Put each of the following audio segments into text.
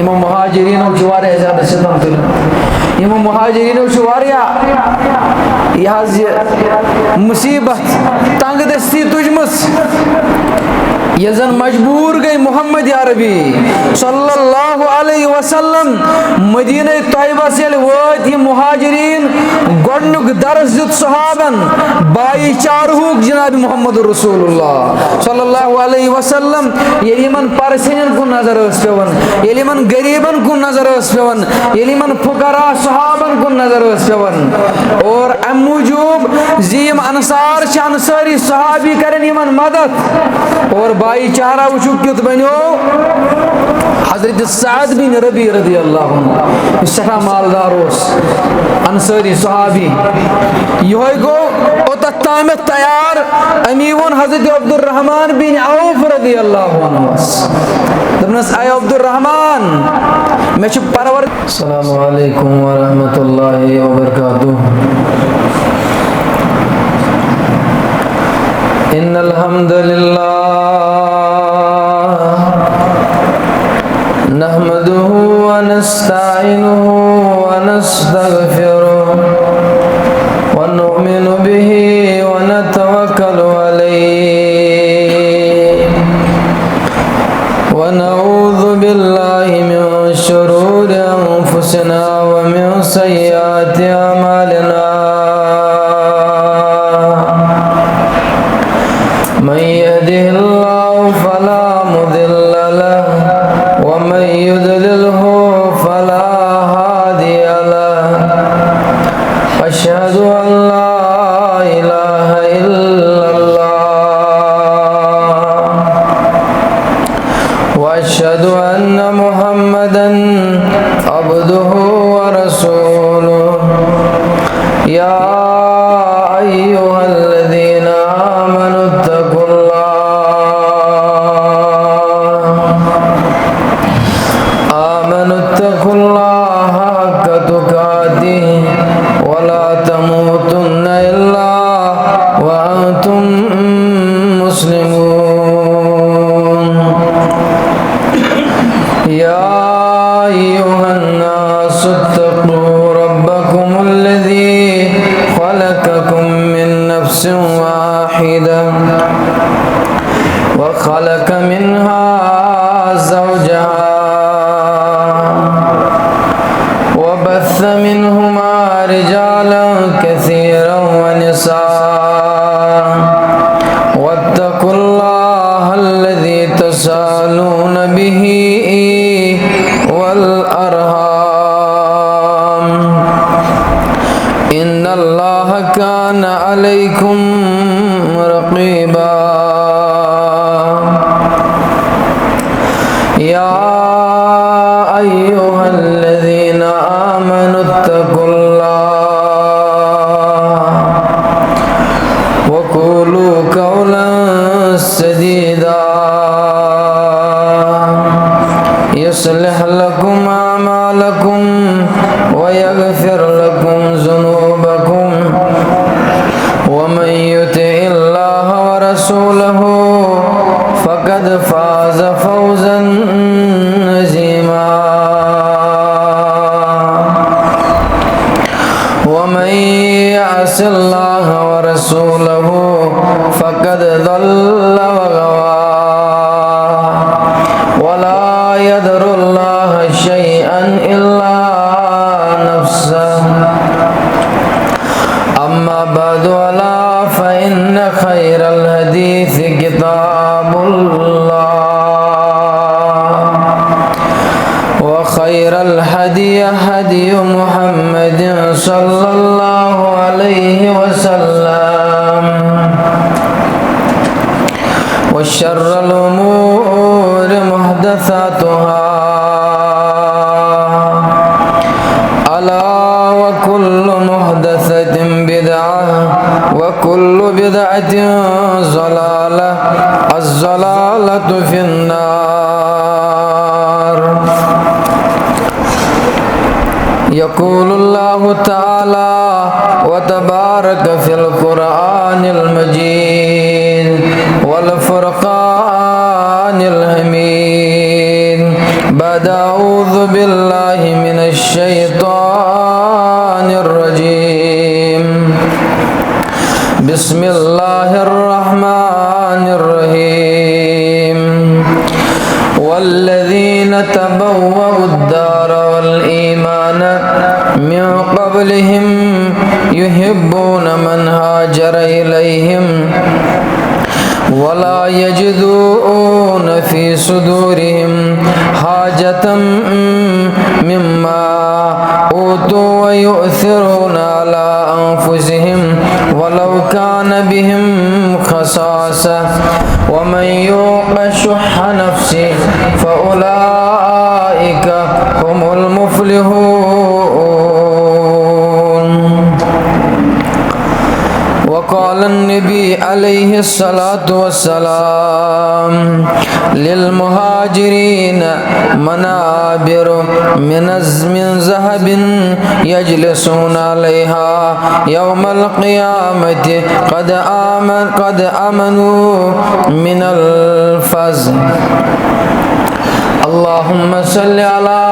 इमो मुहाजिरीनो वारिया ज़्यादा सितम तुलन इमो मुहाजिरीनो वारिया यह मुसीबत तंग दस्ती तुझमस ये जन मजबूर गई मोहम्मद अरबी सल्लल्लाहु अलैहि वसल्लम मदीना तैयबा से वत ये मुहाजिरीन गोडनुक दर्स दित सहाबन बाई चारहुक जनाब मोहम्मद रसूलुल्लाह सल्लल्लाहु अलैहि वसल्लम ये यमन परसिन कुन नजर पेवन ये यमन गरीबन कुन नजर पेवन ये यमन फुकरा सहाबन कुन नजर पेवन और अमूजूब जीम अंसार अंसारी सहाबी करें यमन मदद और भाईचारा वुचु क्युत बनो हजरत साद बिन रबी रदी अल्लाह अन्हु सहा मालदार अंसारी सहाबी यह गो ओतत ताम तैयार अमी वोन हजरत अब्दुर्रहमान बिन औफ रदी अल्लाह अन्हु दपनस आय अब्दुर्रहमान मे छु परवर अस्सलामु अलैकुम व रहमतुल्लाहि व बरकातुहू इन्नल हम्दुलिल्लाह नहमदुहु व नस्तईनुहु व नस्तगफिरुहु व नुमिनु बिही व नतवक्कलु अलैहि व नऊज़ु बिल्लाहि मिन शुरूरि अंफुसिना व मिन सय्यिआति अमालिना मन यहदिहिल्लाहु फला मुदिल्ल लहु व मन युद्लिलहु फला हादिय लहु अशहदु अन ला इलाहा इल्लल्लाह व अशहदु अन्न मुहम्मदन अब्दुहु व रसूलुहु या अय्युहल्लज़ीना आमनु इत्तक़ुल्लाह हक़्क़ तुक़ातिहि व ला तमूतुन्ना इल्ला व अंतुम मुस्लिमून या अय्युहन नासु इत्तक़ू रब्बकुमुल्लज़ी ख़लक़कुम मिन नफ्सिन वाहिदह व ख़लक़ मिन्हा ज़ौजहा وبث منهما رجالا كثيرا ونساء واتقوا الله الذي تسالون به والأرحام إن الله كان عليكم رقيبا يا أيها الذين آمنوا اتقوا الله وقولوا قولا سديدا يصلح لكم أعمالكم ويغفر لكم ذنوبكم ومن يطع الله ورسوله فقد فاز فوزا عظيما ومن يعص الله ورسوله فقد ضل وغوى ولا يضر الله شيئا إلا نفسه أما بعد ألا فإن خير الحديث كتاب الله وخير الهدي هدي محمد صلى الله عليه وسلم وشر الأمور محدثاتها ألا وكل محدثة بدعة وكل بدعة ضلالة الضلالة في النار يقول الله تعالى وتبارك في القرآن المجيد والفرقان الحميد بعد بعد أعوذ بالله من الشيطان الرجيم بسم الله الرحمن الرحيم والذين تبوأوا الدار والإيمان من قبلهم يحبون من هاجر إليهم ولا يجدون في صدورهم حاجة مما أوتوا ويؤثرون على أنفسهم ولو كان بهم خصاصة ومن يوق شح نفسه فأولئك هم المفلحون. وقال النبي عليه الصلاة والسلام للمهاجرين منابر من ذهب يجلسون عليها يوم القيامة قد آمنوا من الفزع. اللهم صل على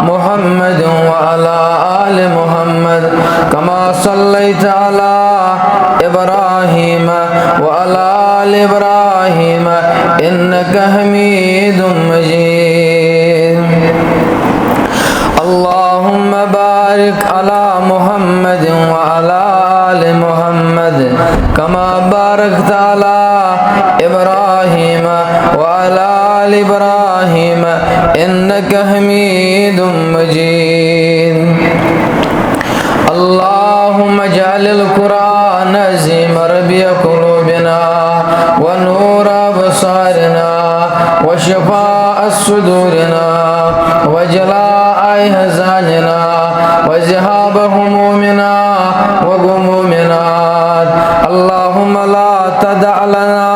محمد وعلى آل محمد كما صليت على إبراهيم وعلى آل إبراهيم إنك حميد مجيد. اللهم بارك على محمد وعلى آل محمد كما باركت على إبراهيم وعلى آل إبراهيم إنك حميد مجيد. اللهم اجعل القرآن عظيم ربيع قلوبنا ونور أبصارنا وشفاء صدورنا وجلاء أحزاننا وذهاب همومنا وغمومنا. اللهم لا تدع لنا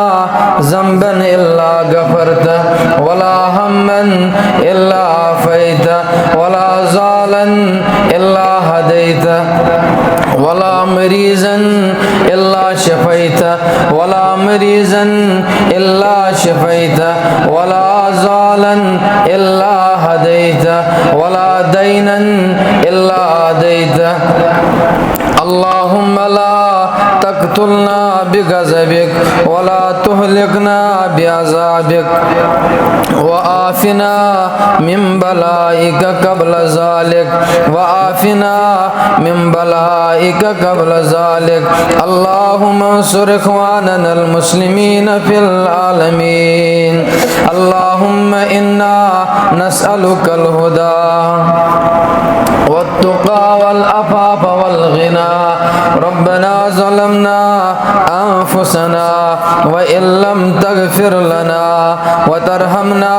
ذنبا إلا غفرته ولا هما إلا عافيته ولا ضالا إلا هديته ولا مريضا إلا شفيته ولا مريضا إلا شفيته ولا ضالا إلا هديته ولا دينا إلا هديته. اللهم لا تقتلنا بغضبك ولا تهلكنا بعذابك وآفنا من بلائك قبل ذلك وآفنا من بلائك قبل ذلك. اللهم انصر إخواننا المسلمين في العالمين. اللهم إنا نسألك الهدى والتقى والعفاف والغنى. ربنا ظلمنا أنفسنا وإن لم تغفر لنا وترحمنا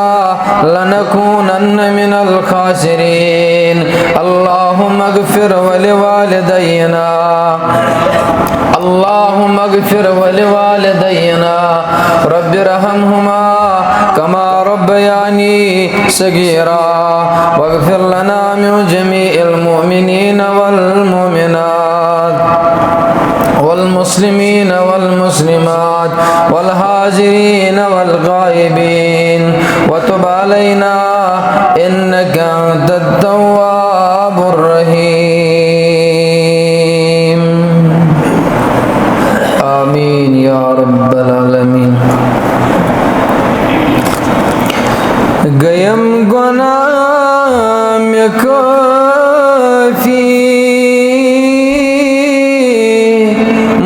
لنكونن من الخاسرين. اللهم اغفر ولوالدينا اللهم اغفر ولوالدينا رب ارحمهما كما ربياني صغيرا واغفر لنا من جميع المؤمنين والمؤمنات والمسلمين والمسلمات والحاضرين والغائبين وتب علينا إنك أنت التواب الرحيم. آمين يا رب العالمين. गयम गुनाह में काफी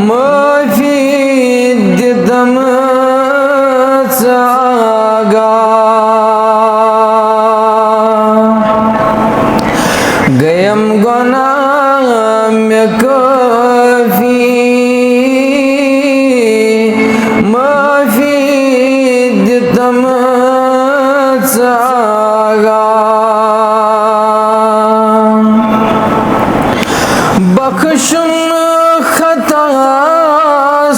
माफी दिदम सागा गयम गुनाह में काफी माफी दिदम बख्शुम खता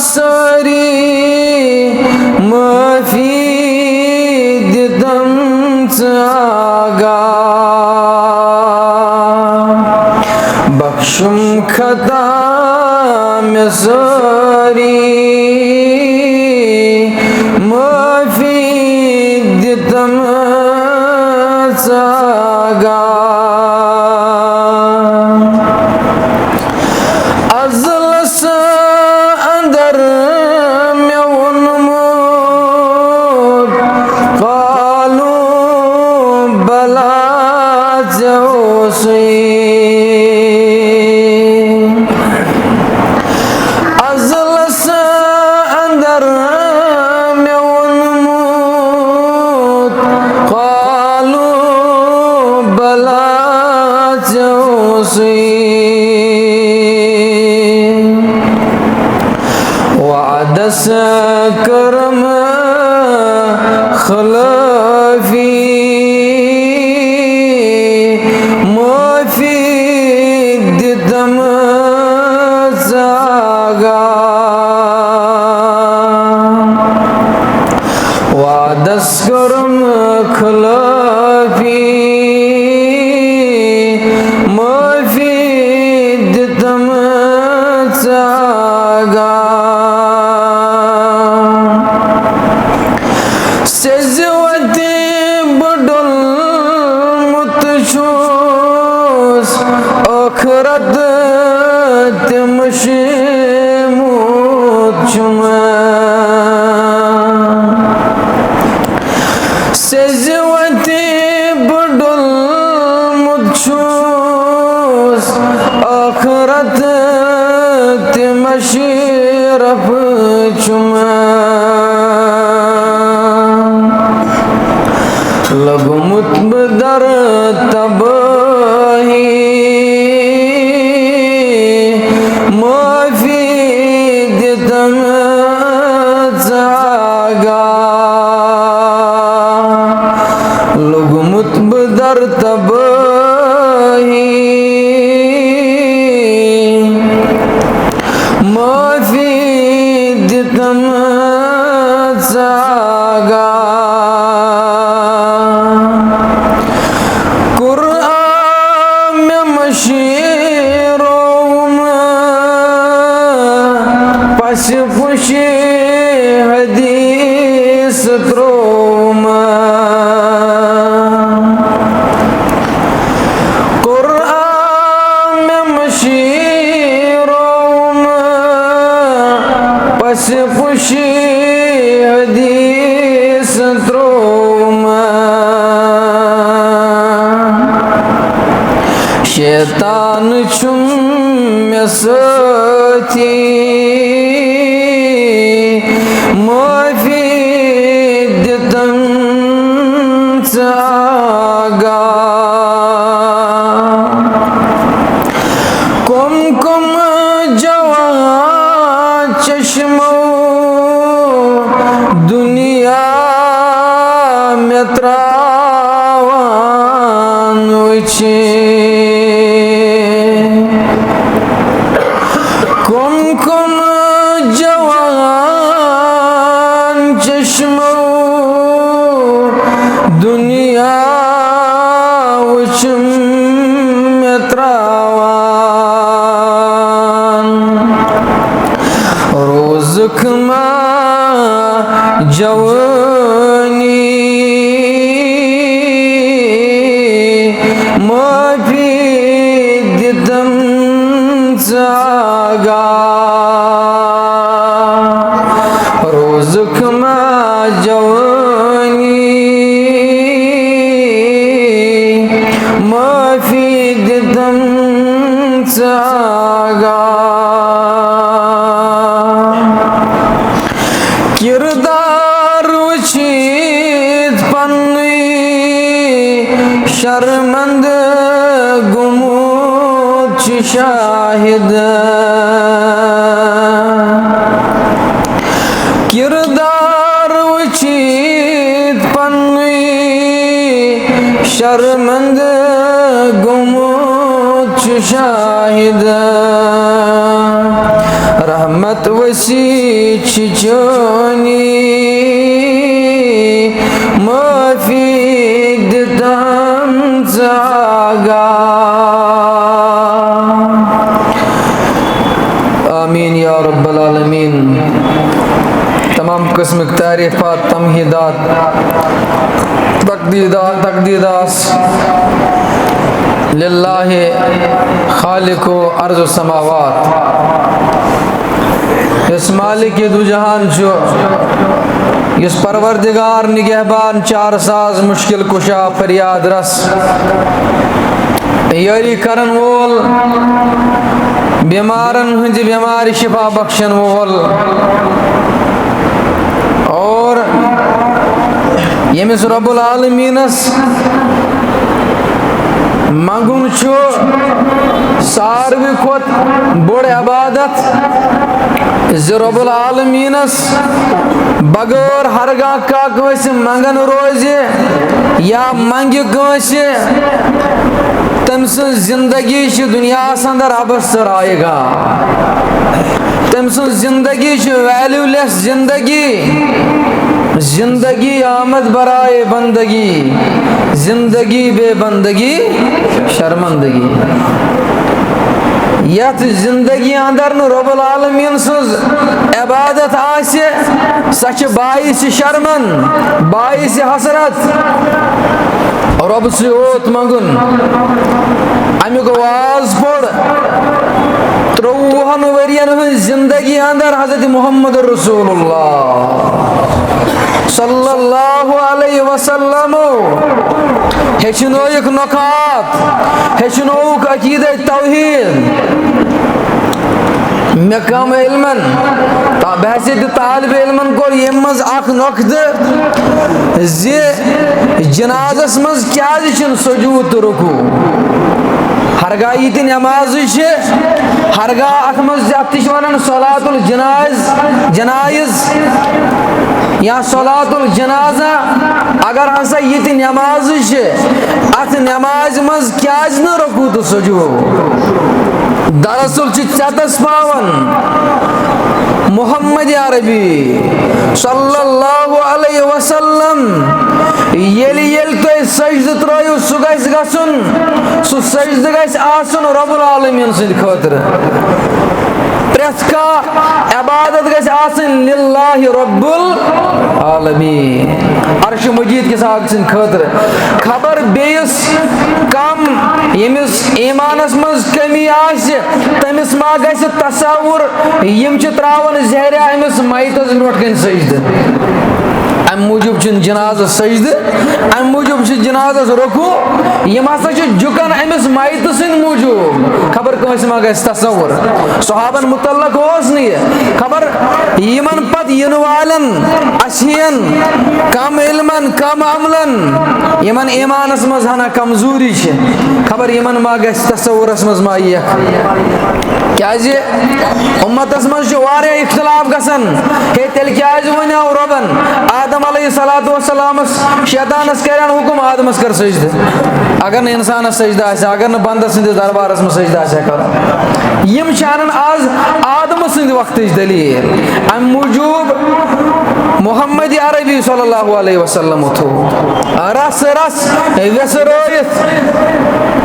सारी माफी दिदम सागा बख्शुम खता में सारी माफी दिदम सा जागा अजलस अंदर में उन्मोद कालू बला जोसी अजलस अंदर में उन्मोद कालू बला जोसी वादस करम खलफी माफी दिदम जागा वादस करम खलफी माफी दिदम जागा सेजवते बडल मुतशोस अखरत तमशे मुचमा सेजवते बडल मुतशोस अखरत तमशे रफ चुमा लगमुत बदर तबही माफी दितम जागा लगमुत बदर तबही माफी दितम जागा कुरान में मशीरों में पश पुशे हदीस त्रोमा कुरान में मशीरों में पश पुशे हदीस त्रोमा शैतान छुम में सती माफी दितम जागा कुम कुम जवान चश्मो दुनिया में त्रावान उछे कुम कुम जवान चश्मो दुनिया उचम में त्रावान रोज खमा जवानी माफी दिदम जागा रोज खमा जवानी माफी दिदम जागा किरदार उचित पन्नी शर्मंद गुमूच शाहिद किरदार उचित पन्नी शर्मंद गुमूच शाहिद रहमत वसी छिचोनी माफी दिदम जागा आमीन या रब्बल आलमीन। तमाम किस्म की तारीफ़ात तमहीदात तकदीदास लिल्लाहि खालिकु अर्ज़ु समावात। इस मालिक दु जहान इस परवरदिगार निगहबान चार साज मुश्किल कुशा फरियाद रस यारी करन वोल बीमारन हंज बीमारी शिफा बख्शन वोल और यमिस रब्बुल आलमीनस मंगुन छो सारवी खोत बोड़ इबादत रब्बुल आलमीनस बगैर हरगा का कंस मंगन रोजे या मंग कंस तम जिंदगी दुनिया अंदर अबसर आएगा। तम जिंदगी वैल्यूलेस जिंदगी आमद बराए बंदगी, जिंदगी बे बंदगी शर्मंदगी। यथ जिंदगी अंदर रब्बुल आलमीन सज इबादत आसे सच बाइस शर्मन बाइस हसरत रब से ओत मंगुन अमुक वाज पढ़ 53 वरियन जिंदगी अंदर हजरत मोहम्मद रसूलुल्लाह सल्लल्लाहु अलैहि वसल्लम हेचनोयक नकात हेचनोक अकीदे तौहीद मे कम इल्मन बहसियत तालिब इल्मन कोर यम मज अख नक्द जे जनाजस मज क्या सजूद तो रुकू हरगा यीत नमाज हरगा अथ मज वन सलातुल जनाइज या सलातुल जनाजा अगर हसा यीत नमाज अथ नमाज मज क्या न रुकू तो सजूद दरअसल चतस पावन मोहम्मद अरबी सल्लल्लाहु अलैहि वसल्लम येली तो सजद त्रो सह गसन सह सजद गसन रब्बुल आलमीन सद खतर प्रथ का इबादत गसन लिल्लाहि रब्बुल आलमीन अर्श मजीद के साथ खतर खबर बेस कम यमिस ईमानस मज कमी आसे तमिस मा गस तसव्वुर यम छ त्रावन जहर अमिस मैतस ब्रोट कन सजद अम मूजूब जनाज सजद अम मूजूब जनाजस रुकू यम हसा झुकन अमिस मैत सद मूजूब खबर कंस मा गस तसव्वुर सहाबन मुतल्लक ओस न खबर यमन पत इन वालन अशियन कम इल्मन कम अमलन यमन ईमानस मज हना कमजोरी खबर यमन मा गस तसव्वुरस मज मा क्या उम्मतस मज इख्तिलाफ गसन हे तेल क्या वन रबन आदम अलैहिस्सलातु वस्सलामस शैतानस करन हुकुम आदमस कर सजद अगर न इंसानस सजद आसे अगर न बंदस सिंदिस दरबारस में सजद आसे कर यम शानन आज आदम सिंद वक्त दलील अम मूजूब मोहम्मद अरबी सल्लल्लाहु अलैहि वसल्लम थो रस रस व्यस रोयत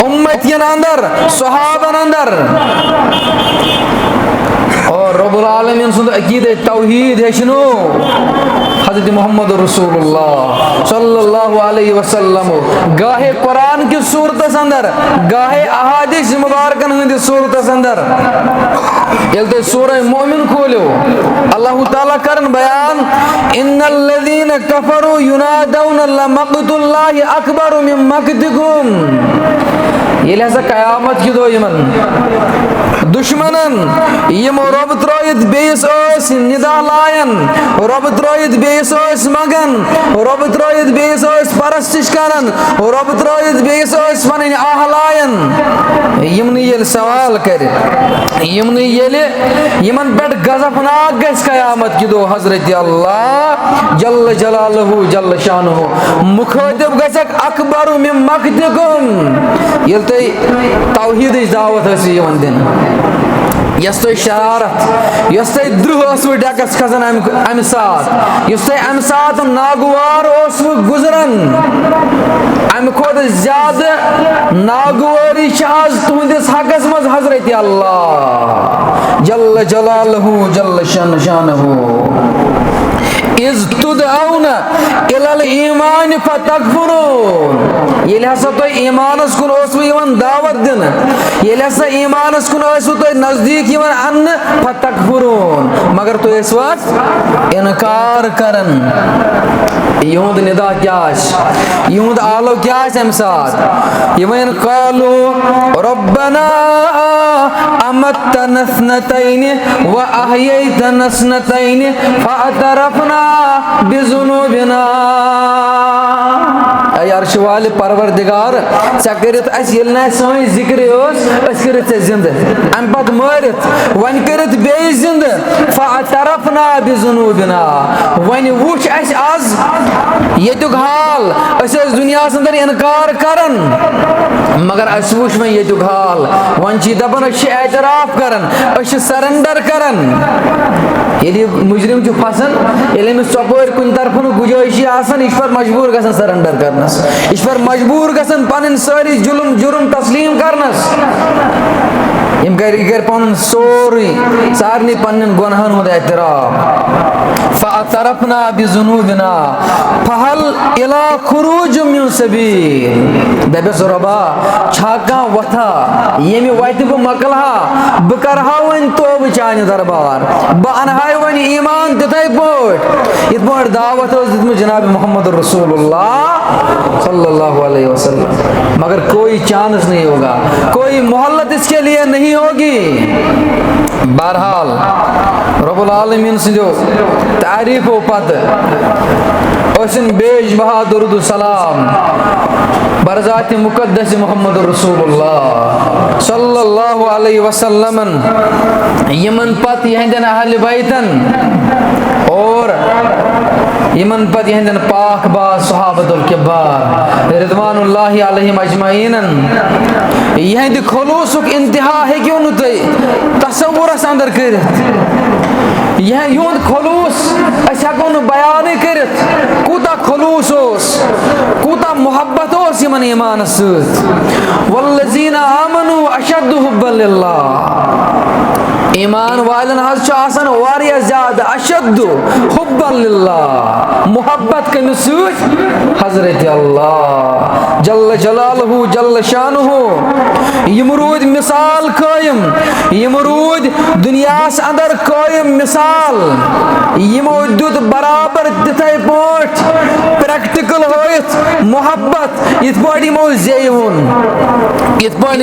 उम्मतियन अंदर सहाबन अंदर और रब्बुल आलमीन सुंद अकीदे तौहीद हेचनो हजरत मोहम्मद रसूलुल्लाह सल्लल्लाहु अलैहि वसल्लम गाहे कुरान की सूरत अंदर गाहे अहादीस मुबारकन हंद सूरत अंदर यलते सूरह मोमिन खोलो अल्लाह ताला करन बयान इन्नल्लज़ीना कफरू युनादौना लमक़तुल्लाहि अकबरु मिन मक़तिकुम ये हसा कयामत की दो यमन दुश्मनन यम रब त्रोयत बेस निदा लायन रब त्रोयत बेस मगन रब त्रोयत बेस परस्तिश करन रब त्रोयत बेस पन आह लायन यमन ये सवाल कर यमन ये यमन पे गजबनाक गस कयामत की दो हजरत अल्लाह जल्ल जलालहु जल्ल शानुहु मुखातिब गसक अकबरु मिन मक़तिकुम ये तौहीद दावत दिन यस तो शरारत यस तो द्रुह डकस खजन अम सात यस तो अम सात नागवार गुजरन अम खुद ज्यादा नागवारी आज तुंदिस हकस मज हजरत अल्लाह जल्ल जलालहु जल्ल शानहु इज तुदऔन इलल ईमान फतकफुरून ये हसा तो ईमानस कुन ओसु यवन दावत दिन ये हसा ईमानस कुन ओसु तो नजदीक यवन अन्न फतकफुरून मगर तो इस वक्त इनकार करन युद निदा क्या युद आलो क्या अम साथ यवन कालू रब्बना अमत्तना स्नतैन व अहयैतना स्नतैन फअतरफना बिजुनूबिना अर्श वाले परवरदिगार चा करित सन जिक्र करित जिंद अम पत मारित वन करित बे जिंद फअतरफना बिजुनूबिना वन वुच आज येतुक हाल दुनिया अंदर इनकार करन मगर अस वुच वन येतुक हाल वन दपन एतराफ करन सरेंडर करन ये मुजरिम फसन चपोर कुन तरफ गुजाइशी यह मजबूर गसन सरेंडर करनस यह मजबूर गसन पन सारी जुर्म तस्लीम करनस कर पन सोरी सारे पन्न गुनहन हुद एतराफ फअतरफना बिजुनूबिना फहल इला खुरूज मिन सबील दबस रबा छाका वथा यमि वत ब मकलहा ब करहा वन तोब चान दरबार ब अनहाय वन ईमान तिथै पोट इत पोट दावत दितम जनाब मोहम्मद रसूलुल्लाह सल्लल्लाहु अलैहि वसल्लम मगर कोई चांस नहीं होगा कोई मोहल्लत इसके लिए नहीं होगी बहरहाल रब्बुल आलमीन सिंदो तारीफो पत बेज बहादुर सलाम बरजात मुकद्दस मोहम्मद रसूलुल्लाह सल्लल्लाहु अलैहि वसल्लम यमन पत यहंदन अहल बैतन और यमन पत यहंदन पाक बाज सहाबतुल किबार रिदवानुल्लाहि अलैहिम अजमईन यहंद खुलूसुक इंतहा हेक्यो नु तसव्वुरस अंदर करित यह युद खुलूस अस हेको नु बयान करित कूता खुलूस कूता मोहब्बत यमन ईमान सत वल्लज़ीना आमनु अशद्दु हुब्बन लिल्लाह ईमान वालन हज वारिया ज्यादा अशद्दु हुब्बन लिल्लाह मोहब्बत कमिस हजरत अल्लाह जल्ल जलालहु जल्ल शानुहु यम रूद मिसाल कायम यम रूद दुनियास अंदर कायम मिसाल यमो दुत बराबर तिथै पोट प्रैक्टिकल होइत मोहब्बत इत पाट यमो ज़ेयुन इत पाट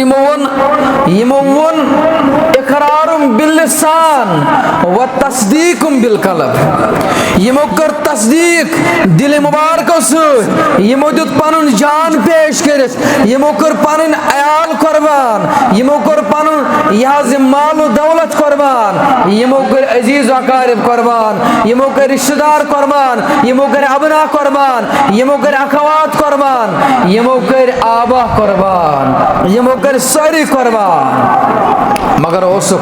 यमो वोन इकरारुम बिल्लिसान व तस्दीकुम बिलकल्ब यमो कर तस्दीक दिल मुबारकों सत यमो दुत पनुन जान पेश करित यमो कर पनुन अयाल कुर्बान यमो कर पनुन यह माल दौलत कुर्बान यमो कर अजीज अकारिब कुर्बान यमो कर रिश्तेदार कुर्बान यमो कर अबना कुर्बान यमो कर अखवात कुर्बान यमो कर आबा कुर्बान यमो कर सारी कुर्बान मगर ओसुक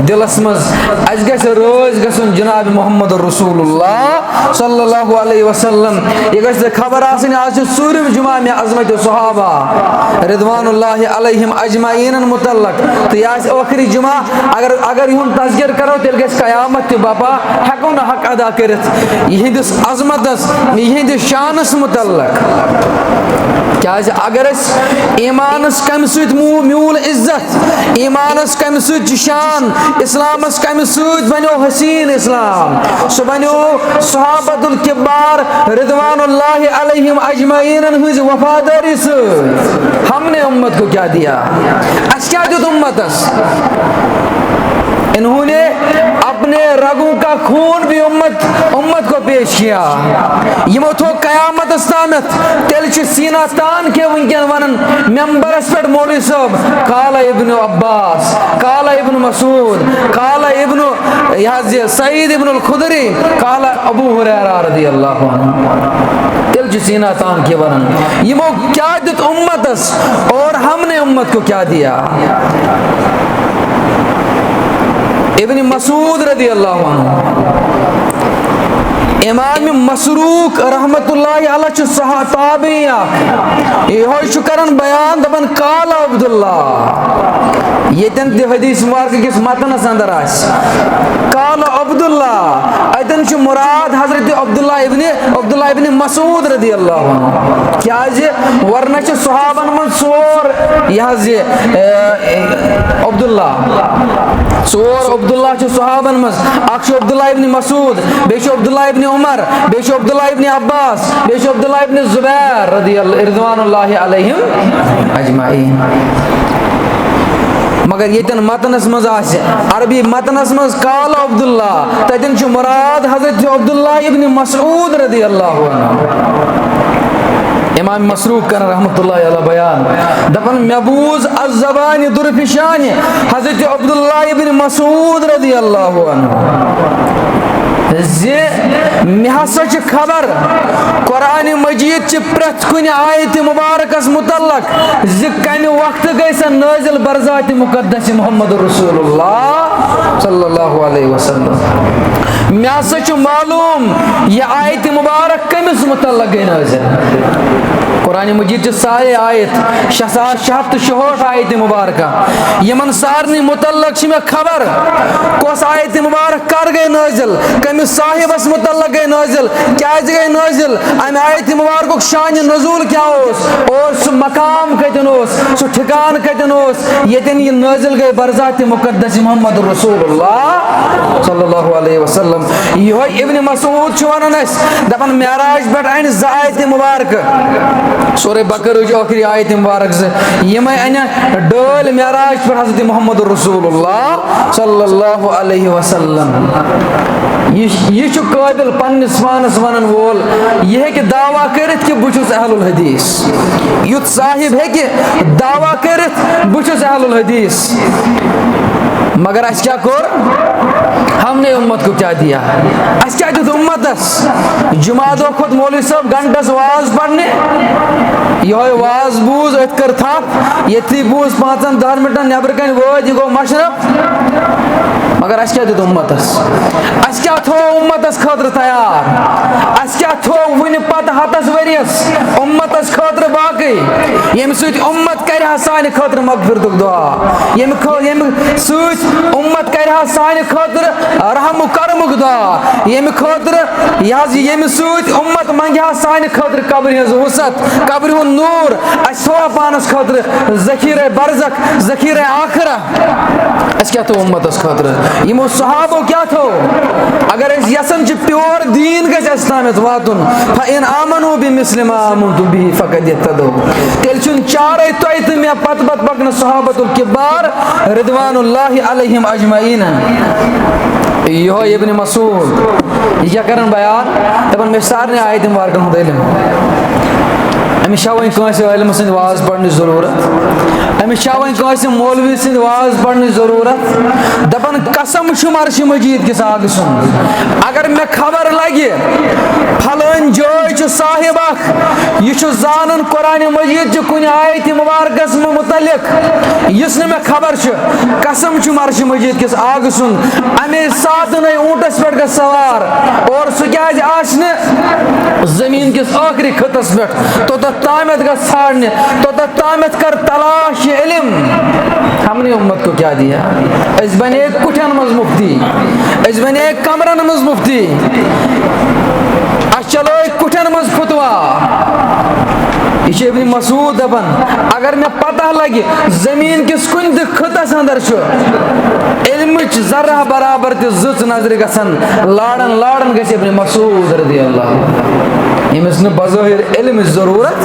दिलस मज अस गस रोज गसन जनाब मोहम्मद रसूलुल्लाह सल्लल्लाहु अलैहि वसल्लम ये गस खबर आसन आज सूरम जुमा में अजमत सहाबा रिदवानुल्लाहि अलैहिम अजमईन मुतल्लक तो आज आखिरी जुमा अगर यूं तज़किर करो तेल गस क़यामत बापा हको न हक अदा करत यहिंदिस अजमतस यहिंदिस शानस मुतल्लक क्या अगर ईमानस कम सत मूल इज्जत ईमानस कम सत शान इस्लामस कम सत बनो हसीन इस्लाम सह बनो सहाबतुल किबार रिदवानुल्लाहि अलैहिम अजमईन हज वफादारी सत हमने उम्मत को क्या दिया अस क्या दिया उम्मतस इन्होंने अपने रगों का खून भी उम्मत को पेश किया यमो थो कयामत तानत तेल सीना तान के वनकन वन मेंबरस पे मौलवी साहब काला इब्न अब्बास काला इब्न मसूद काला इब्न सईद इब्न खुदरी काला अबू हुरैरा रज़ियल्लाहु अन्हु तेल सीना तान के वन यमो क्या दित उम्मतस और हमने उम्मत को क्या दिया इब्न मसूद रदियल्लाहु अन्हु। इमाम मसरूक रहमतुल्लाहि अलैहि ताबीया यो करन बयान दपन काल अब्दुल्ला यतन ते हदीस मुबारक किस मतनस अंदर आस काल अब्दुल्ला अतन छु मुराद हजरत अब्दुल्ला इब्न मसूद रदियल्लाहु अन्हु क्या जे वरना छु सहाबन मन सोर यह जे अब्दुल्ला सोर अब्दुल्ला छु सहाबन मन अक्ष अब्दुल्ला इब्न मसूद बेश अब्दुल्ला इब्न उमर बेश अब्दुल्ला इब्न अब्बास बेश अब्दुल्ला इब्न जुबैर रिज़वानुल्लाहि अलैहिम अजमाइन। मगर यतन मतनस मज अरबी मतनस मज काल अब्दुल्ला ततन छु मुराद हजरत अब्दुल्ला इब्न मसूद रदियल्लाहु अन्हु। इमाम मसरूक कर रहमतुल्लाहि अलैहि बयान दपन महबूज अज़्ज़बान दुरफिशान हजरत अब्दुल्ला इब्न मसूद रदियल्लाहु अन्हु जे मे हसा खबर कुरान मजीद प्रथ कुन आयत मुबारकस मुतल्लक जे कम वक्त गई सा नाजिल बरजात मुकद्दस मोहम्मद रसूलुल्लाह सल्लल्लाहु अलैहि वसल्लम। मे हसा मालूम यह आयत मुबारक कमिस मुतल्लक गई नाजिल कुरान मजीद सारे आयत 6666 आयत मुबारक यमन सारनी मुतल्लक मे खबर कस आयत मुबारक कर गई नाजिल कमिस साहिबस मुतल्लक गई नाजिल क्या गई नाजिल अम आयत मुबारक शान नजूल क्या और सह मकाम कतन सह ठिकान कतन यतन यह नाजिल गई बरजात मुकद्दस मोहम्मद रसूलुल्लाह सल्लल्लाहु अलैहि वसल्लम। यो इब्न मसूद वन दपन मेराज पे अन ज आयत मुबारक सूरह बकर आखिरी आयत मुबारक से यम अन डल मेराज पर हजरत मोहम्मद रसूलुल्लाह सल्लल्लाहु अलैहि वसल्लम। यह काबिल पन्निस पानस वन वोल यह है दावा करित कि बुछुस अहलुल हदीस युथ साहिब है कि दावा करित बुछुस अहलुल हदीस मगर अस क्या कोर हमने उम्मत को क्या दिया अस क्या दित उम्मतस जुमा दो खुद मौलवी साहब घंटस वाज पढ़ने यह वाज बूज अत कर थप ये बूज 5-10 मिनटन नबर कन वो गो मशरफ मगर अस क्या दित उम्मतस अस क्या थो उम्मतस खतर तैयार अस क्या थो वन पत हतस वरियस उम्मतस खतर बाकी यम सत उम्मत कर सान खतर मगफिरतुक दुआ यम सत उम्मत कर सान खतर रहम करमुक दुआ यम खतर यम सत उम्मत मंग सान खतर कब्र हज वसत कब्र हुन नूर अस थो पानस खतर ज़खीर बरज़ख ज़खीर आखिरा अस क्या थो उम्मतस खतर यमो सहाबो क्या थो अगर यसन प्योर दीन गस तामत वातुन इन आमनु बिमिस्लि मा आमनतुम बिहि फकद यतदो तेल चुन चारे तोय त मे पत पकन सहाबतुल किबार रिदवानुल्लाहि अलैहिम अजमाइन। यो इब्न मसूद यह क्या करन बयान दपन मे सारने आयत मुबारक हुंद इल्म अमिश वन इल्म सद वाज पढ़ने जरूरत अमिश वन मौलवी सद वाज पढ़ने जरूरत दपन कसम शुमारश मजीद किस आग सुन अगर मे खबर लगे फलान जय साहिब यह जानन कुरान मजीद कुन आयत मुबारकस मुतलिक इस मे खबर कसम शुमारश मजीद किस आग सुन अमे साथ ऊंटस पे ग सवार और सह क्या जमीन किस आखिरी खतस पे तो तामत ग छाड़ने तो तामत कर तलाश इल्म। हमने उम्मत को क्या दिया अस बने कुठन मज मुफ्ती अस बने कमरन मज मुफ्ती अस चलो कुठन मज फतवा यह इब्न मसूद दपन अगर मे पता लगे जमीन किस कुन खतस अंदर इल्म जरा बराबर ज नजर गसन लाड़न लाड़न गस इब्न मसूद रदियल्लाहु यमिस न बज़ाहिर इल्म जरूरत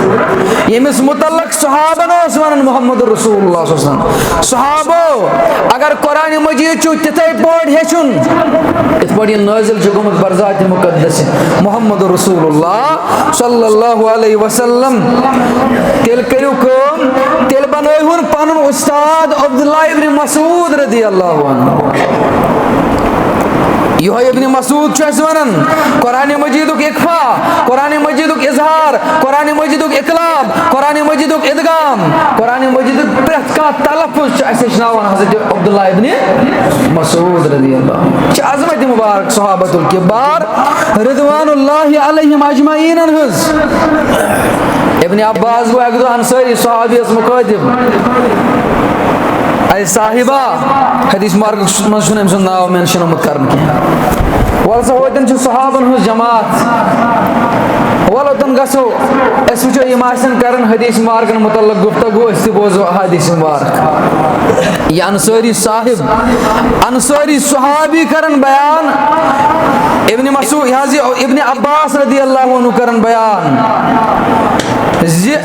यमिस मुतल्लक सहाबन वन मोहम्मद रसूलुल्लाह सल्लल्लाहु अलैहि वसल्लम सहाबो अगर कुरान मजीद तिथे पढ़ हेचुन इत पढ़ नाजिल गुमुत बरजात मुकद्दस मोहम्मद रसूलुल्लाह सल्लल्लाहु अलैहि वसल्लम तेल करू कम तेल बनहुन पन उस्ताद अब्दुल्लाह इब्न मसूद रदियल्लाहु अन्हु यह इब्न मसूद वनान कुरान मजीद इकफा, कुरान मजीद इजहार, कुरान मजीद इकलाब, कुरान मजीद इदगाम, कुरान मजीद प्रेथ का तलफ़ुज़ हज़रत अब्दुल्लाह इब्न मसूद रज़ियल्लाहु अज़मत मुबारक सहाबतुल किबार रिदवानुल्लाहि अलैहिम अजमईन हज़। इब्न अब्बास गो एक दो अंसारी सहाबी मुखातिब अय साहिबा हदीस मार्ग मन सुन अम नाव मेंशन मत कर वल सा होतन सहाबन हज जमात वल ओतन गसो अस वो यम कर हदीस मार्गन मुतल्लक गुफ्तगू अस बोजो हदीस मुबारक यह अंसारी साहिब अंसारी सहाबी करन बयान इब्न मसूद इब्न अब्बास रज़ियल्लाहु अन्हु करन बयान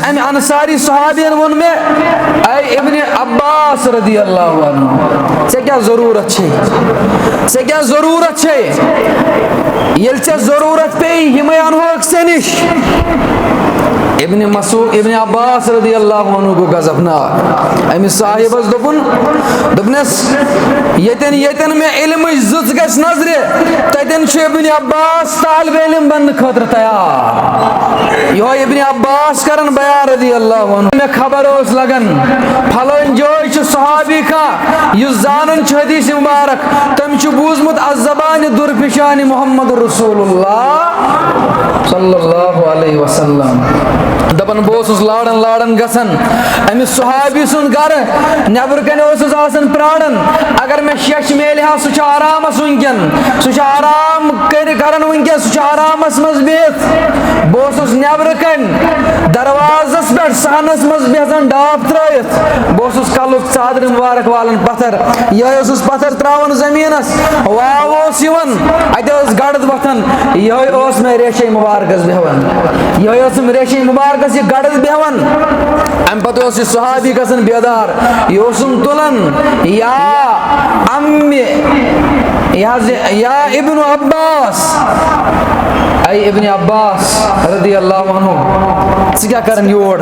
अम अंसारी सहाबियन वोन में ऐ इब्न अब्बास रज़ियल्लाहु अन्हु से क्या जरूरत छे, से क्या जरूरत छे येल से जरूरत पे हिमे अनहोक से निश इब्न अब्बास रज़ियल्लाहु अन्हु को गजबना अमिस साहिबस दोपनस यतन यतन में इल्म जुज गस नजरे ततन इब्न अब्बास तालिब इल्म बन खतर तैयार यो इब्न अब्बास करन बयान रज़ियल्लाहु अन्हु में खबर ओस लगन फलन जोय छ सहाबी का युस जानन छ हदीस मुबारक तम छ बूजमुत अज ज़बान दुरफिशान मोहम्मद रसूलुल्लाह सल्लल्लाहु अलैहि वसल्लम दपन बोस लाड़न लाड़न गसन अमिस सहाबी सुन गर नबर कन आसन प्राड़न अगर मे शश मेल हा सह आरामस वनकन सह आराम कर वनकन सह आरामस मज बिहत बोस नबर कन दरवाजस पे सहनस मज बेहन डाफ त्रयत बोस कलुक चादर मुबारक वालन पत्थर यह पत्थर त्रावन जमीनस वाव अत गड़द वथन यह मे रेशे मुबारकस बेहन यह रेशे मुबारकस यह गड़द बेहन अम पे सहाबी गसन बेदार यह तुलन या अम्मी या इब्न अब्बास ऐ इब्न अब्बास रज़ियल्लाहु अन्हु क्या करन योर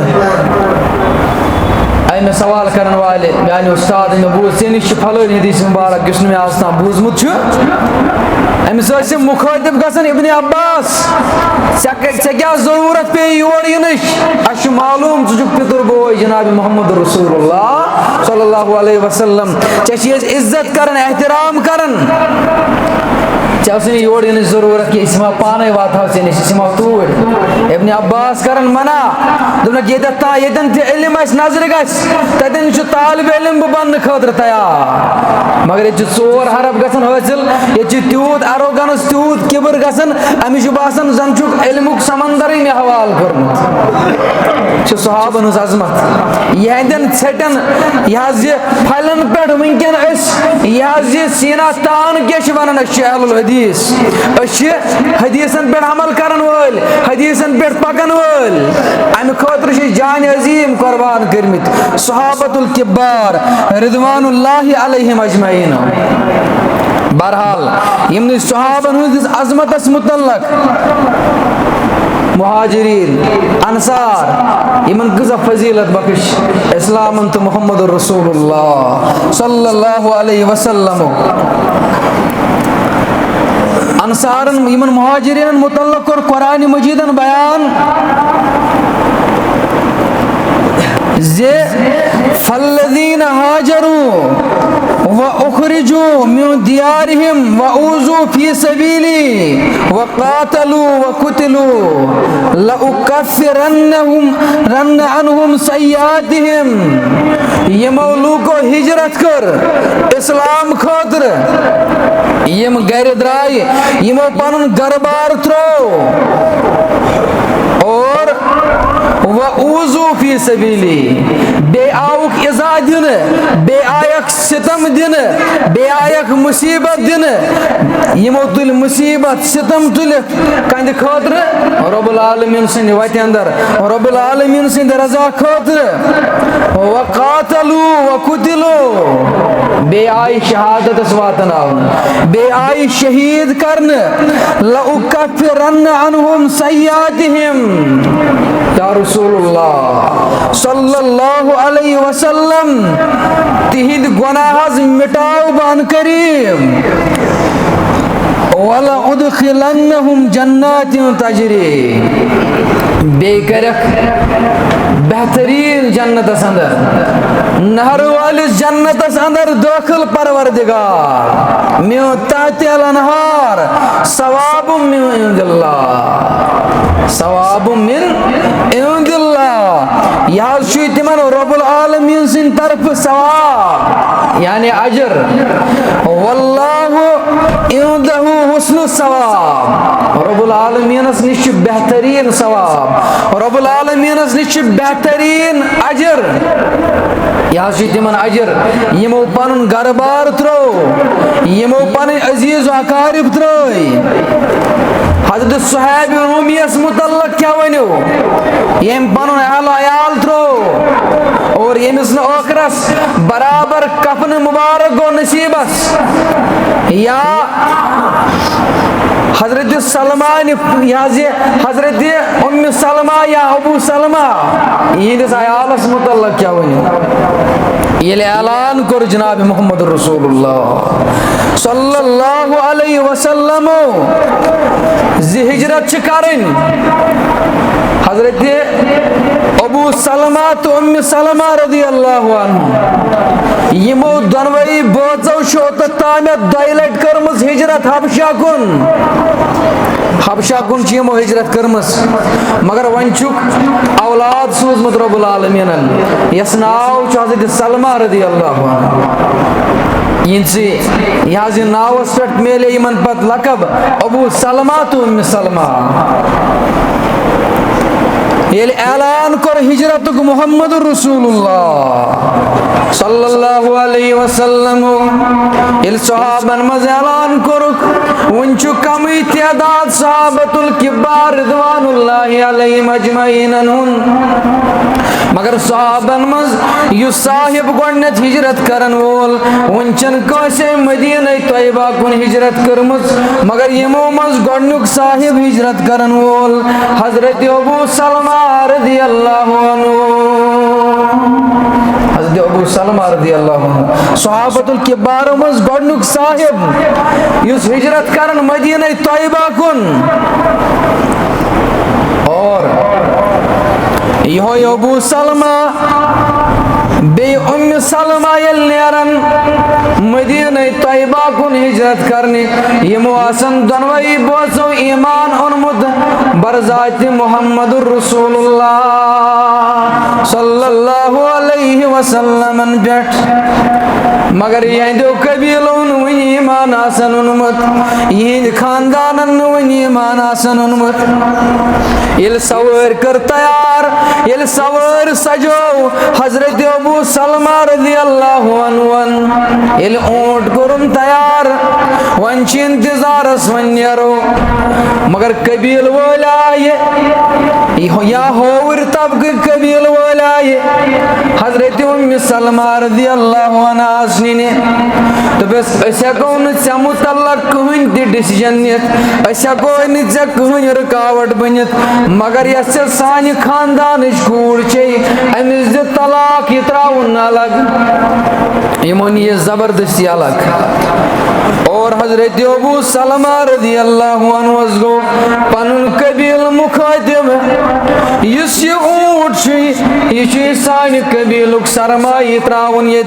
ऐ में सवाल करने वाले यानी उस्ताद में बूझ से निश फलोन हदीस मुबारक जिस में आज तक बूझमुत अमिस मुखातिब गसन इब्न अब्बास से क्या जरूरत पे योर यनिश अश मालूम तुझ पितर बोय जनाब मोहम्मद रसूलुल्लाह सल्लल्लाहु अलैहि वसल्लम चे इज्जत करन एहतराम करन चे योर इन जरूरत कि इसमा पाने वाता से इसमा तूर इब्न अब्बास करन मना दुनक यतन ते इल्म नजर गस ततन तालिब इल्म बन खतर तैयार मगर ये चोर हरफ गसन हासिल ये तूत अरोगनस तूत किबर गसन अमिश बासन जन चुक इल्मुक समंदर में हवाल कर्मुत सहाबन अजमत यहदन छटन यह फलन पे वनकन यह सीना तान क्या वन अहलुल हदीस हदीसन पे अमल करन वल हदीसन पे पकन वल अम खतर जान अजीम कुर्बान करमित सहाबतुल किबार रिदवानुल्लाहि अलैहिम अजमईन। बहरहाल यमन सहाबन हुंदिस अजमतस मुतल्लक मुहाजिरीन अंसार यमन कज़ा फजीलत बख्श इस्लाम तो मोहम्मद रसूलुल्लाह सल्लल्लाहु अलैहि वसल्लम अंसारन यमन मुहाजिरीन मुतल्लक और कुरान मजीदन बयान जे फल्लज़ीन हाजरू व उखरिजू मिन दियारिहिम व उज़ू फी सबीली व क़ातलू व कुतिलू लउकफ्फिरन्नहुम अन्हुम सय्यातिहिम यमो लूको हिजरत कर इस्लाम खातिर यम गर द्राय यमो पन गरबार त्रो और व उज़ू फी सबीली बे आउक इज़ा दिन बे आयक सितम दिन बे आयक मुसीबत दिन यमो तुल मुसीबत सितम तुल कंद खातिर रब्बुल आलमीन सिंद वत अंदर रब्बुल आलमीन सिंद रजा खातिर व क़ातलू व कुतिलू बे आई शहादत वातनाव बे आई शहीद करन लउकफ्फिरन्न अन्हुम सय्यातिहिम या रसूलुल्लाह सल्लल्लाहु अलैहि वसल्लम तिहिद गुनाहस मिटाव बन करीम वला उदखिलन्नहुम जन्नातिन तजरी बेकरक बेहतरीन जन्नतस अंदर नहर वालिस जन्नतस अंदर दाखिल परवरदिगार मिन तहतिल अनहार सवाबुम मिन इंदिल्लाह सवाबुम मिन इंदिल्लाह यह तिमन रब्बुल आलमीन सिन तरफ सवाब यानी अजर वल्लाहु इंदहु हुस्नु सवाब रब्बुल आलमीनस निश बेहतरीन सवाब रब्बुल आलमीनस निश बेहतरीन अजर यह तिमन अजर यमो पनुन घर बार त्रो यमो पन अजीज अकारिब त्रोई हजरत सुहैब रूमियस मुतल्लक क्या वनो यम पनुन अयाल त्रो और यमिस न ओखरस बराबर कफन मुबारक गो नसीबस या हजरत सलमान हजरत उम्म सलमा या अबू सलमा यिंदिस अयालस मुतल्लक क्या वनो ये ऐलान कर जनाब मोहम्मद रसूलुल्लाह सल्लल्लाहु अलैहि वसल्लम हिजरत करन हजरत अबू सलमा तो उम्म सलमा रदियल्लाहु अन्हु यमो दोनवई बोझो शोत ताम दयलट करमस हिजरत हबशा कुन यमो हिजरत करमस मगर वन चुक औलाद सूजमत रब्बुल आलमीनन यस नाव छ हजरत सलमा रदियल्लाहु अन्हु यिनसे यह नावस पे मेले यमन पत लकब अबू सलमा तो उम्म सलमा ये ऐलान कर हिजरत मोहम्मद रसूलुल्लाह सल्लल्लाहु अलैहि वसल्लम इल सहाबन मज ऐलान कर वंचु कम तादाद सहाबतुल किबार रिदवानुल्लाहि अलैहिम अजमईन मगर सहाबन मज यु साहिब गोडनेथ हिजरत करन वोल वंचन कासे मदीना तैयबा कुन हिजरत करमस मगर यमो मज गोडनुक साहिब हिजरत करन वोल हजरत अबू सलमा रदियल्लाहु अन्हु हजरत अबू सलमा रदियल्लाहु अन्हु सहाबतुल किबार मज गोडनुक साहिब युस हिजरत करन मदीना तैयबा कुन और यो अबू सलमा बे उम्म सलमा यल नेरन मदीना तैयबा कुन हिजरत करने यमो आसन दोनवई बोझो ईमान ओनमुत बरजात मोहम्मदुर रसूलुल्लाह सल्लल्लाहु अलैहि वसल्लम बैठ मगर यह कबीलों वन ईमान आसन ओनमुत यह खानदानन वन ईमान आसन ओनमुत इल सवार कर तैयार इल सवार सजो हजरत अबू सलमा रदियल्लाहु अन्हु इल ऊंट करुन तैयार वन इंतजारस वन नेरो मगर कबील वाला या होवर तब कबील वाला हजरत उम्म सलमा रदियल्लाहु अन्हा आसने तो बस हको न मुतल्लक कहीं ति डिसीजन नित हको न कहीं रुकावट बनित मगर यस सान खानदान कूर अमिस दि तलाक यह त्राउन अलग यमन यह जबरदस्ती अलग और हजरत अबू सलमा रदियल्लाहु अन्हु गो पनुन कबील मुखातिब युस यह ऊंट यह सान कबीलुक सरमाई त्राउन ये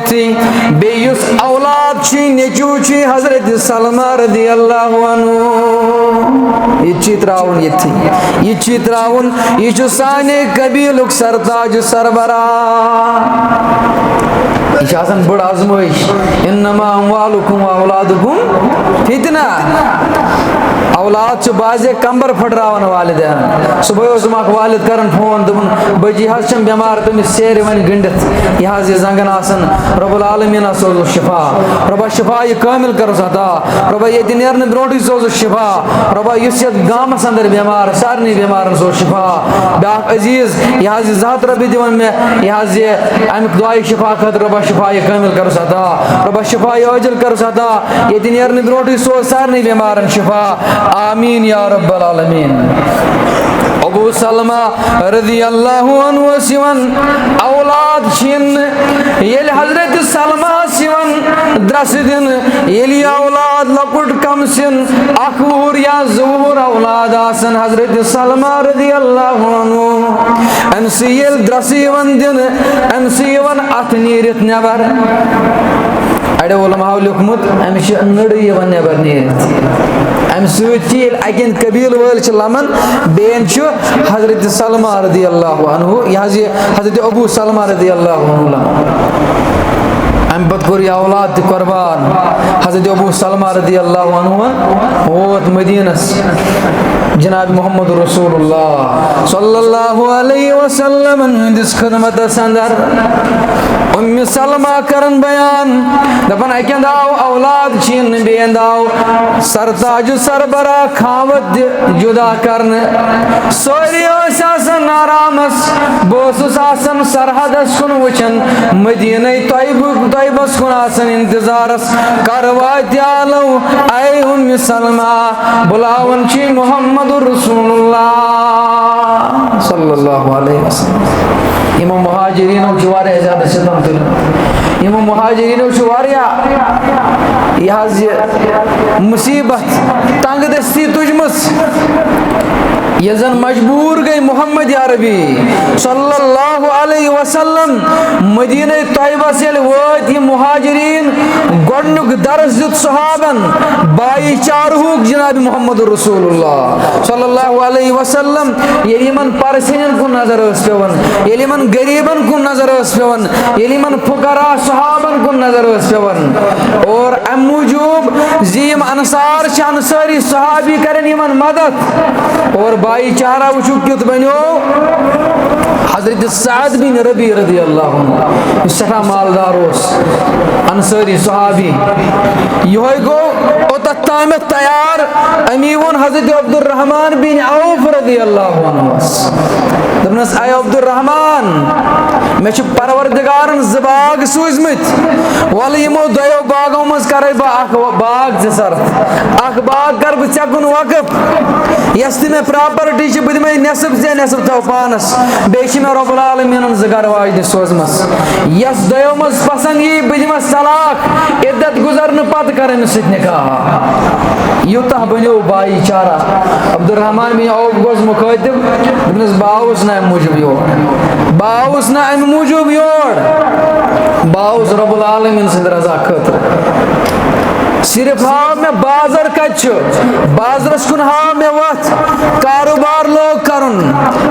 बेयुस औलाद नेचू हजरत सलमा रदियल्लाहु अन्हु ये त्राउन ये त्राउन यह साने कबीलुक सरताज सरबरा यह बड़ आजमाइश इन्नमा अम्वालुकुम व औलादुकुम फितना औलाद बाजे कंबर फटरावन वालिदैन सुबह वालिद करन फोन दुन बजी हम बेमार तमिस सेर वन गंडित यह जंगन आसन रब्बुल आलमीन सोज शिफा रब्बा शिफा यह कामिल कर अता रब्बा ये नेरन ब्रोट सोज शिफा रब्बा इस गामस अंदर बेमार सारे बेमार सोज शिफा बा अजीज यह जहत रबी दिवन मे यह अमिक दुआई शिफा खत रब्बा शिफा यह कामिल कर अता रब्बा शिफा यह अजल कर अता ये नेरन ब्रोट सोज सारे बेमार शिफा आमीन या रब्बल आलमीन अबू सलमा रदियल्लाहु अन्हु सिवन औलाद छिन ये हजरत सलमा सिवन द्रस दिन यली औलाद लकुट कम सिन अखूर या ज़ूर औलाद आसन हजरत सलमा रज़ी अल्लाहु अन्हु अमसी यल द्रस यवन दिन अमसी यवन अथ नीरित नेबर अड़े उलमाओ लिखमुत अमिश नड़ यवन नेबर नीरित अम सती अकिन कबील वल लमन बेन हजरत सलमा रज़ी अल्लाहु अन्हु यह हजरत अबू सलमा रज़ी अल्लाहु अन्हु अम पत कोर यह औलाद कुर्बान हजरत अबू सलमा रज़ी अल्लाहु अन्हु वोत मदीनस जनाब मोहम्मद रसूलुल्लाह सल्लल्लाहु अलैहि वसल्लम हंदिस खिदमत अंदर उम्मे सलमा करन बयान दपन अकिन दाव औलाद छीन बेन दाव सरताज सरबरा खावत जुदा करन सोरी आसन आरामस बोसुस आसन सरहदस कुन वचन मदीना तैयबस कुन आसन इंतजारस करवात आलो ऐ उम्मे सलमा बुलावन छी मोहम्मद रसूलुल्लाह सल्लल्लाहु अलैहि वसल्लम इमाम मुहाजिरीन जुवारे ज्यादा सिदम तुल इमाम मुहाजिरीन जुवारिया यह मुसीबत तंग दस्ती तुजमस यजन मजबूर गई मोहम्मद अरबी सल्लल्लाहु अलैहि वसल्लम मदीना तैयबा से वत ये मुहाजिरीन गोडनुक दर्स दित सहाबन बाई चारहुक जनाब मोहम्मद रसूलुल्लाह सल्लल्लाहु अलैहि वसल्लम ये यमन परसिन को नजर पेवन ये यमन गरीबन को नजर पेवन ये यमन फुकरा सहाबन को नजर पेवन और अमूजूब जीम अंसार अंसारी सहाबी करें यमन मदद और भाईचारा वुचु क्युत बनो हजरत साद बिन रबी रज़ी अल्लाहु अन्हु सठा मालदार अंसारी सहाबी यह गो ओतम तैयार अमी वोन हजरत अब्दुर्रहमान बिन औफ रज़ी अल्लाहु अन्हु दपनस आय अब्दुर्रहमान मे परवरदिगारन जबाग सूजमित वल यमो दयो बागों मज करे बाग जसर अख बाग कर बकुन वकफ यस मे प्रॉपर्टी बद मे नेसब से नेसब थो पानस बे मे रब्बुल आलमीन जगर वाजन सोजमस यस दयो मज पसंद यी बदमस तलाक इद्दत गुजरन पत कर निकाह यूतः बनो भाईचारा अब्दुर्रहमान बिन औफ गोस मुखातिब दपनस बाउस ना मूजूब योर बाउस ना अम मूजूब योर बाउस रब्बुल आलमीन सद रजा खतर सिर्फ हाँ मैं बाजार कच बाजारस कुन हाँ मैं वत कारोबार लोग करुन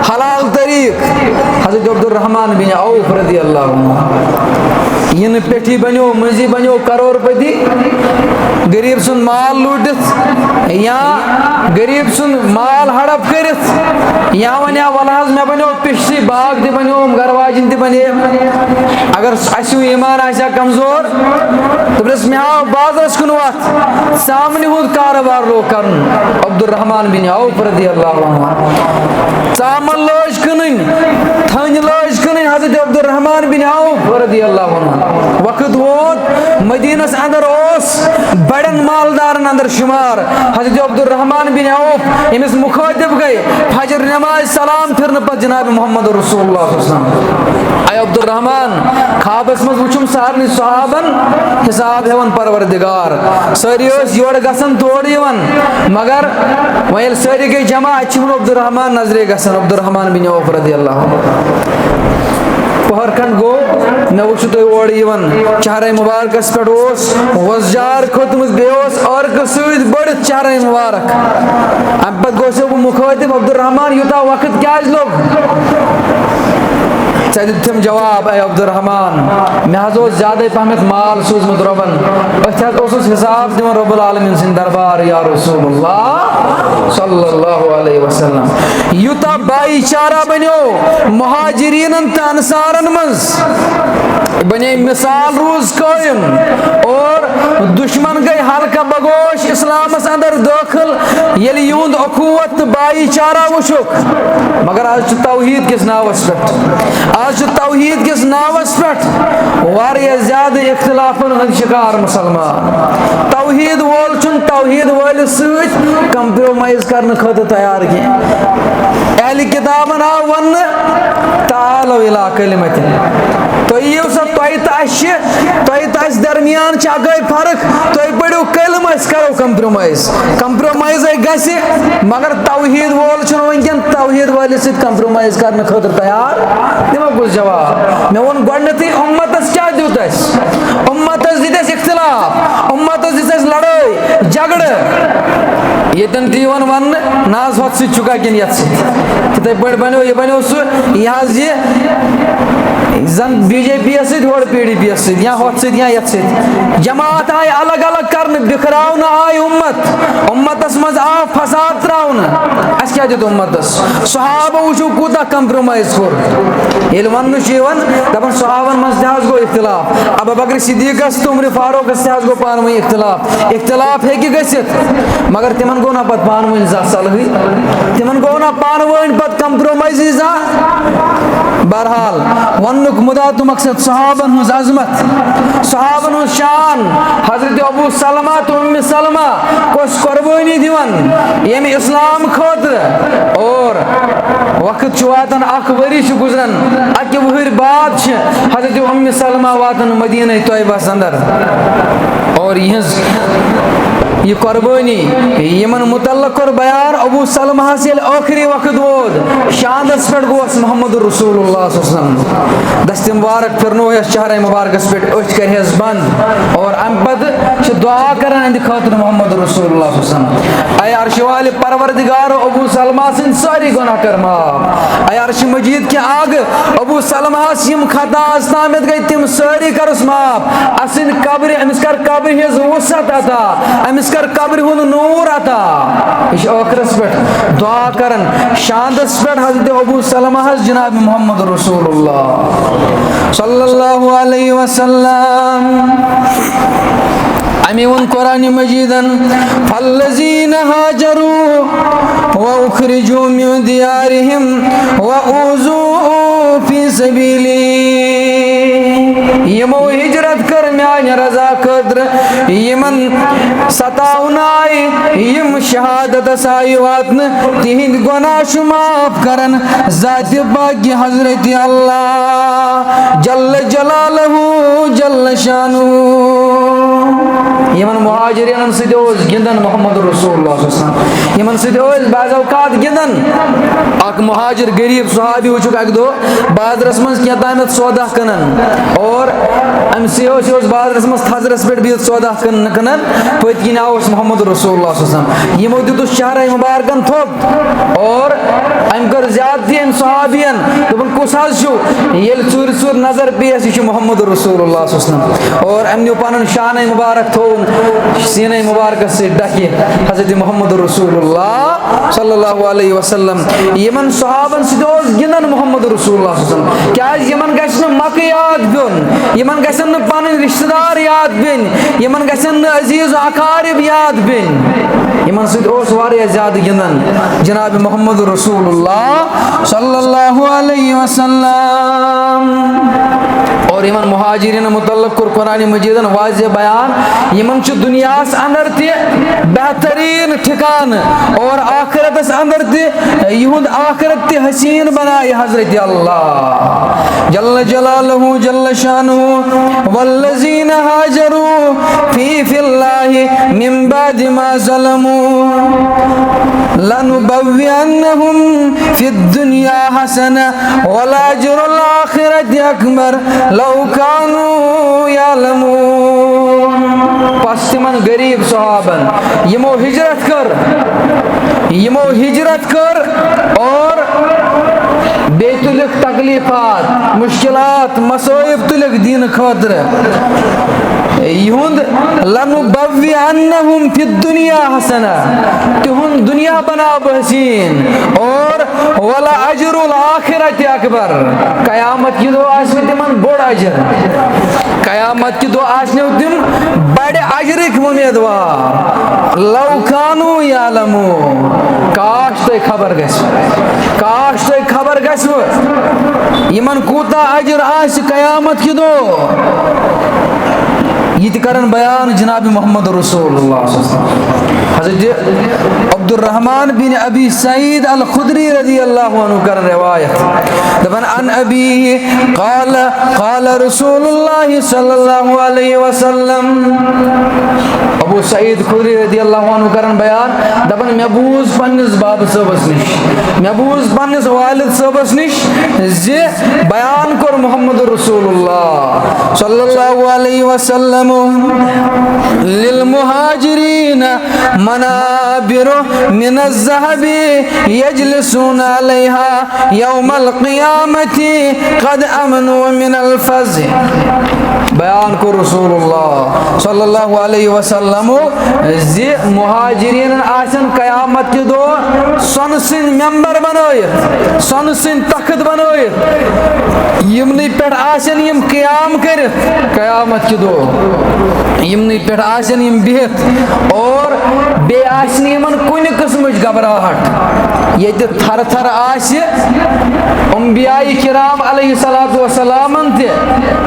हलाल तरीक हजरत अब्दुर्रहमान बिन औफ रज़ी अल्लाहु अन्हु इन पेठी बनो मजी बनो करोड़पति गरीब सुन माल लूटित या गरीब सुन माल हड़प करित या वन वलहज मे बनो पिछसी बाग ति बनो गरवाजिन ति बने अगर असु ईमान आशा कमजोर तो बस मे हाँ बाजारस कुन वत सामने हुद कारोबार लोग करन अब्दुर्रहमान बिन औफ रज़ी अल्लाहु अन्हु सामन लोज कनन थन लोज कनन हजरत अब्दुर्रहमान बिन औफ रज़ी अल्लाहु अन्हु वक्त वोत मदीनस अंदर ओस बड़न मालदारन अंदर शुमार हजरत अब्दुर्रहमान बिन औफ इमिस मुखातिब गए फजर नमाज सलाम फिरन पर जनाब मोहम्मद रसूलुल्लाह सल्लल्लाहु अलैहि वसल्लम आय अब्दुर्रहमान खाबस मज वुचुम सारनी सहाबन हिसाब हेवन परवरदिगार सारी योर गसन तोड़ यवन मगर वयल सारी गई जमा अच्छी अब्दुर्रहमान नजरे गसन अब्दुर्रहमान बिन औफ रज़ी अल्लाहु अन्हु पहर खंड गो मे वुचु तुम ओर चहरे मुबारकस पे वजार खोतमुत बेस अर्क सत बड़ चहरे मुबारक अम पे गोस बह मुखातिब अब्दुर्रहमान यूता वक्त क्या लोग दिम जवाब ए अब्दुर्रहमान मे ज्यादा पहमत माल सूजमुत रबन अस हिसाब दिवन रब्बुल आलमीन सिंद दरबार या रसूलुल्लाह सल्लल्लाहु अलैहि वसल्लम यूता भाईचारा बनो मुहाजिरीन त अंसारन मज बने मिसाल रूज कायम और दुश्मन गई हल्का बगोश इस्लामस अंदर दाखिल यलि यूंद अखुवत भाईचारा वुचुक मगर आज तौहीद किस नावस पे आज तौहीद किस नावस पे वारिया ज्यादा इख्तिलाफन हंद शिकार मुसलमान। तौहीद वोल छुन तौहीद वोल सत कंप्रोमाइज करने खत तैयार की। अहले किताबन आ वन तालो इला कलिमतिन तो ये सब तो दरमियान अगई फर्क तो पढ़ो कलम करो कंप्रोमाइज गसी मगर तौहीद वोल वनकन तौहीद वाले सत कंप्रोमाइज करने खतर तैयार दिमा कुछ जवाब मे वो गथी उम्मतस क्या दुत उम्मतस दिस इख्तिलाफ उम्मतस दिस लड़ाई झगड़ यन वन वन नाज हथ सुका किन ये तिथे पे बनो ये बनो सह जन बीजेपी सर PDP या हथ या जमात आय अलग अलग कर बिखरावन आय उम्मतस मज आ फसाद त्रावन अस क्या दित उम्मतस सहाबा वो कूता कंप्रोमाइज कोर वन दपान सहाबन मज तह गो इख्तिलाफ अबू बकर सिद्दीकस तो उमर फारूकस तह गो पान वन इख्तिलाफ हेकि गसित मगर तिमन गो ना पत पान वन जा सलह तिमन गो ना पान वन पत कंप्रोमाइज जा। बहरहाल वनुक मुदा तो मकसद सहाबन हज अजमत सहाबन हज शान हजरत अबू सलमा तो उम्मे सलमा कस कुर्बानी दिवन यम इस्लाम खतर और वक्त वातन अख वरी गुजरन अकि वहर बाद हजरत उम्मे सलमा वातन मदीना तैयबस अंदर और ये कुर्बानी यमन मुतल्लक कर बयान अबू सलमा आखिरी वक्त वोत शांदस पे गोस मोहम्मद रसूलुल्लाह दस्त मुबारक फिरनो शहर मुबारकस पे अच कर बंद और अम पे दुआ कर अंद खतर मोहम्मद रसूलुल्लाह अय अर्श वाले परवरदिगार अबू सलमा सिंद सारी गुनाह कर माफ अय अर्श मजीद के आग अबू सलमा यम खता आस्तामित गई तिम सारी करस माफ असिन कब्र अमिस कर कब्र हिज वसत अता अमिस कर कब्र हुन नूर अता इस आखिरस पे दुआ करन शांदस पे हजरत अबू सलमा जनाब मोहम्मद रसूलुल्लाह सल्लल्लाहु अलैहि वसल्लम अमी वन कुरान मजीदन फल्लजीना हाजरू व उखरिजू मिन दियारिहिम व उज़ू फी सबीली यमो हिजरत कर म्यान रजा खतर यमन सतावन आय यम शहादत साई वातन तिहिंद गुनाह माफ करन जात बाकी हजरत अल्लाह जल्ल जलालहू जल्ल शानुहु यमन मुहाजिरिन सद गिंदन मोहम्मद रसूलुल्लाह यमन सद बाज़ औकात गिंदन अक मुहाजिर गरीब सहाबी वुचुक अक दो बाजरस मज क्या तामत सौदा कनन और अमस बाजरस मज थजरस पे बिहत सौदा कनन पत किन आस मोहम्मद रसूलुल्लाह यमो दितुस शहर मुबारकन थोप और अम कर ज्यादती अम सहाबियन दोपन कुस ये चूर चूर नजर पेश यह मोहम्मद रसूलुल्लाह और अम न्यू पन शान मुबारक थोन सीन मुबारक से डकी हजरत मोहम्मद रसूलुल्लाह सल्लल्लाहु अलैहि वसल्लम यमन सहाबन सद गिंदन मोहम्मद रसूलुल्लाह क्या यमन गसन मक याद बिन यमन गसन पन रिश्तेदार याद बिन यमन गसन अजीज अकारिब याद बिन यमन सद वारिया ज्यादा गिंदन जनाब मोहम्मद रसूलुल्लाह सल्लल्लाहु अलैहि वसल्लम और यमन मुहाजिरिन मुतल्लक कुरान मजीदन वाज़े बयान यमन दुनियास अंदर बेहतरीन ठिकान और आखिरतस अंदर युद आखिरत हसीन बनाए हजरत अल्लाह जल्ल जलालहू जल्ल शानुहु वल्लज़ीना हाजरू फी फिल्लाहि मिन बादि मा ज़लमू लनुबव्विअन्नहुम फिद दुनिया हसना वल अज्रुल आखिरति अकबर लौ कानू यअलमून पस तिमन गरीब सहाबन यमो हिजरत कर और बे तुलिक तकलीफात मुश्किलात मसोइब तुलिक दीन खतर युंद लनुबव्विअन्नहुम फिद दुनिया हसना तिहुन दुनिया बना हसीन और वल अज्रुल आखिरति अकबर कयामत की दो आसवे तिमन बोड़ अजर कयामत की दो आशने तिम बड़े अजरिक उम्मीदवार लौ कानू यालमू काश तो खबर गस यमन कूता अजर आश कयामत की दो ये करन बयान जनाब मोहम्मद रसूलुल्लाह हज़रत अब्दुर्रहमान बिन अबी सईद अल खुदरी रज़ी अल्लाहु अन्हु कर रिवायत दबन अन अबी क़ाल रसूलुल्लाह सल्लल्लाहु अलैहि वसल्लम अबू सईद खुदरी रज़ी अल्लाहु अन्हु करन बयान दबन मे बूज पन्निस बाब सबस निश मे बूज पन्निस वालिद सबस निश जे बयान कर मोहम्मद रसूलुल्लाह सल्लल्लाहु अलैहि वसल्लम लिल मुहाजिरीन मनाबिर मिन ज़हबी यजलिसून अलैहा यौमल क़ियामती क़द अमनु मिनल फ़ज़ बयान को रसूलुल्लाह सल्लल्लाहु अलैहि वसल्लम जे मुहाजिरीन आसन क़यामत के दो सन सिन मेंबर बनायित सन सिन तख्त बनायित यमनी पेट आसन यम क़याम करित क़यामत के दो यमनी पेट आसन यम बिहित और बे आसन यमन कुन किस्मच घबराहट ये थर थर आसि अंबियाई किराम अलैहिस्सलातु वस्सलामन ते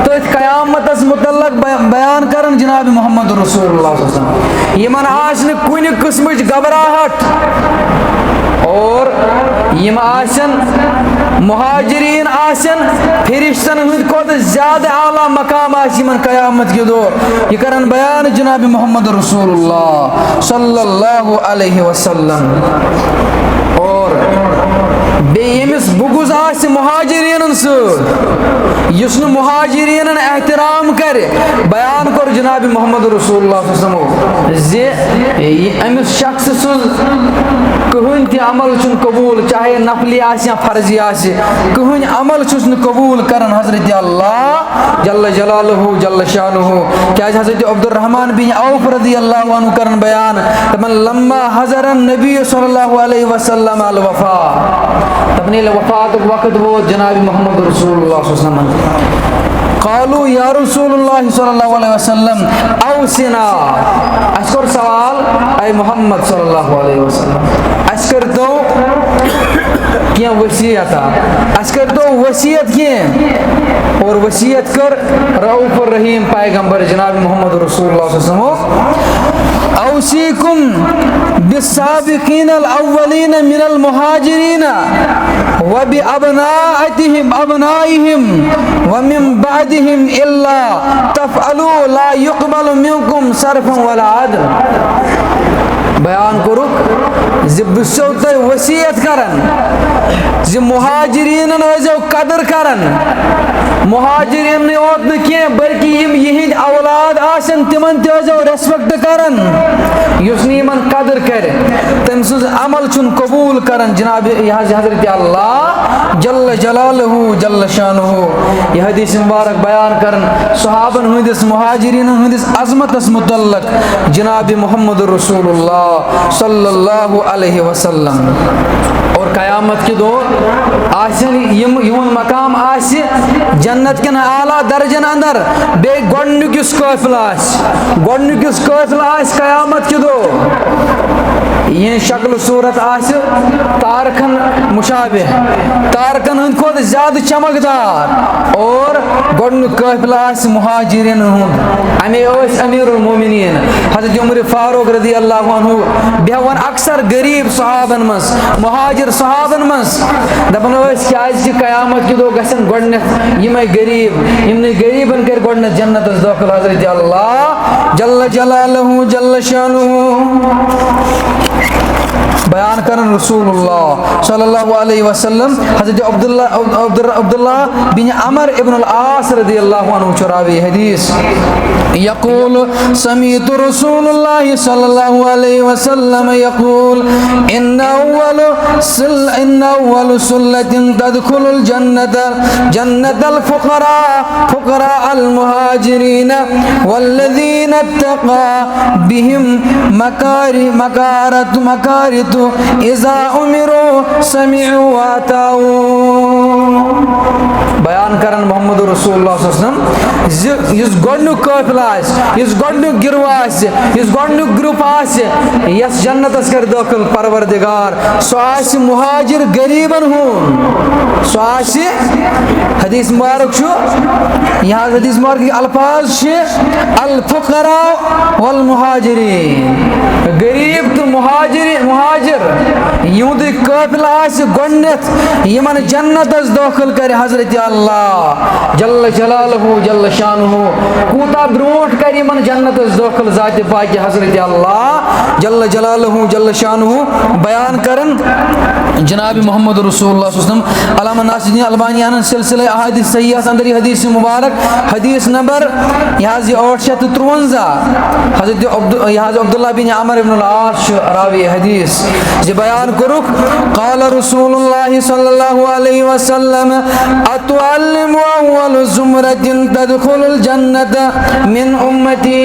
तथ क़यामतस मुतल्लक बयान करन जनाब मोहम्मद रसूलुल्लाह सल्लल्लाहु अलैहि वसल्लम यमन आसन कुन किस्मच घबराहट और यम आसन मुहाजिरीन आसन फरिश्तन हुंद कोत ज्यादा आला मकाम आसिमन क़यामत के दो ये करन बयान जनाब मोहम्मद रसूलुल्लाह सल्लल्लाहु अलैहि वसल्लम और बेयमिस बुगुज आस मुहाजिरीन युस मुहाजिरीन एहतराम कर बयान कर जनाब मोहम्मद रसूलुल्लाह सल्लल्लाहु अलैहि वसल्लम जे अमिस शख्स कहन ते अमल चुन कबूल चाहे नफली आस या फर्जी आस कहन अमल चुस न कबूल करन हजरत अल्लाह जल्ल जलालहु जल्ल शानुहु क्या हजरत अब्दुर्रहमान बिन औफ रज़ियल्लाहु अन्हु करन बयान तमन लम्मा हज़रन नबी सल्लल्लाहु अलैहि वसल्लम अल वफा तबने वफात वक्त वो जनाब मोहम्मद रसूलुल्लाह सल्लल्लाहु अलैहि वसल्लम क़ालू या रसूलुल्लाह सल्लल्लाहु अलैहि वसल्लम औसिना अस्कर सवाल ऐ मोहम्मद सल्लल्लाहु अलैहि वसल्लम अस्कर तो क्या वसीयत अस्कर तो वसीयत के और वसीयत कर रऊफ रहीम पैगंबर जनाब मोहम्मद रसूलुल्लाह सल्लल्लाहु अलैहि वसल्लम औसीकुम बिस्साबिकीन अल अव्वलीन मिनल मुहाजिरीन व बि अबनाइहिम व मिन बादिहिम इल्ला तफअलू ला युक़बलु मिनकुम सरफन वला अदल बयान करुक जिब्सो तो वसीयत करन जि मुहाजिरीन नजो कदर करन मुहाजिरीन ने ओत न के बल्कि यम यहिंद औलाद आसन तिमन तजो रेस्पेक्ट करन युस नीमन कदर कर तम सुज अमल चुन कबूल करन जनाब हजरत अल्लाह जल्ल जलालहु जल्ल शानुहु यह हदीस मुबारक बयान करन सहाबन हुदिस मुहाजिरीन हुदिस अजमतस मुतल्लक जनाब मोहम्मद रसूलुल्लाह सल्लल्लाहु अलैहि वसल्लम और क़यामत के दो आसन यमन मकाम आसि जन्नत के आला दर्जन अंदर बे गोडनुकिस काफिला आस क़यामत के दो ये शक्ल सूरत आस तारकन मुशाबे तारकन हंद खोद ज्यादा चमकदार और गोडनुक काफिला आस मुहाजिरीन हुंद अमे ओस अमीरुल मोमिनीन हजरत उमर फारूक रज़ियल्लाहु अन्हु बेवन अक्सर गरीब सहाबन मस मुहाजिर सहाबन मस दपन ओस क्याज क़यामत के दो गसन गोडनेथ यमे गरीब यमने गरीबन कर गोडनेथ जन्नत दाखिल हजरत अल्लाह जल्ल जलालहु जल्ल शानुहु बयान करन रसूलुल्लाह सल्लल्लाहु अलैहि वसल्लम हजरत अब्दुल्लाह बिन अमर इब्न अल आस रज़ियल्लाहु अन्हु चरावी हदीस यक़ूल समीअतु रसूलुल्लाह सल्लल्लाहु अलैहि वसल्लम यक़ूल इन्ना अव्वल सुल्लतिन तदखुलुल जन्नतल फुक़रा अल मुहाजिरीन वल्लज़ीना इत्तक़ा बिहिम मकारितु इज़ा उमिरू समिअू वाताऊ बयान करन मोहम्मद रसूलुल्लाह सल्लल्लाहु अलैहि वसल्लम इस गोडनुक काफिला इस गोडनुक गिरवा इस गोडनुक ग्रुप यस जन्नतस कर दाखिल परवरदिगार सो मुहाजिर गरीबन हूं सो हदीस मुबारक यहाँ हदीस मुबारक के अल्फाज अल फुकरा वल मुहाजिरीन गरीब तो मुहाजिर यूद काफिला गोडनेथ यमन जन्नतस दाखिल कर हजरत अल्लाह जल्ल जलालहु जल्ल शानुहु कूता ब्रोट कर यमन जन्नतस दाखिल जात पाक हजरत अल्लाह जल्ल जलालहु जल्ल शानुहु बयान करन जनाब मोहम्मद रसूलुल्लाह सल्लल्लाहु अलैहि वसल्लम अल्लामा नासिरुद्दीन अलबानी अनन सिलसिला अहादीस सहीह अंदर हदीस मुबारक हदीस नंबर यहाँ 853 हजरत यहाँ अब्दुल्लाह बिन अमर इब्न अल-आस रावी हदीस जे बयान करुक क़ाल रसूलुल्लाह सल्लल्लाहु अलैहि वसल्लम अतुअल्लिमु अव्वल ज़ुमरतिन तदखुलुल जन्नत मिन उम्मती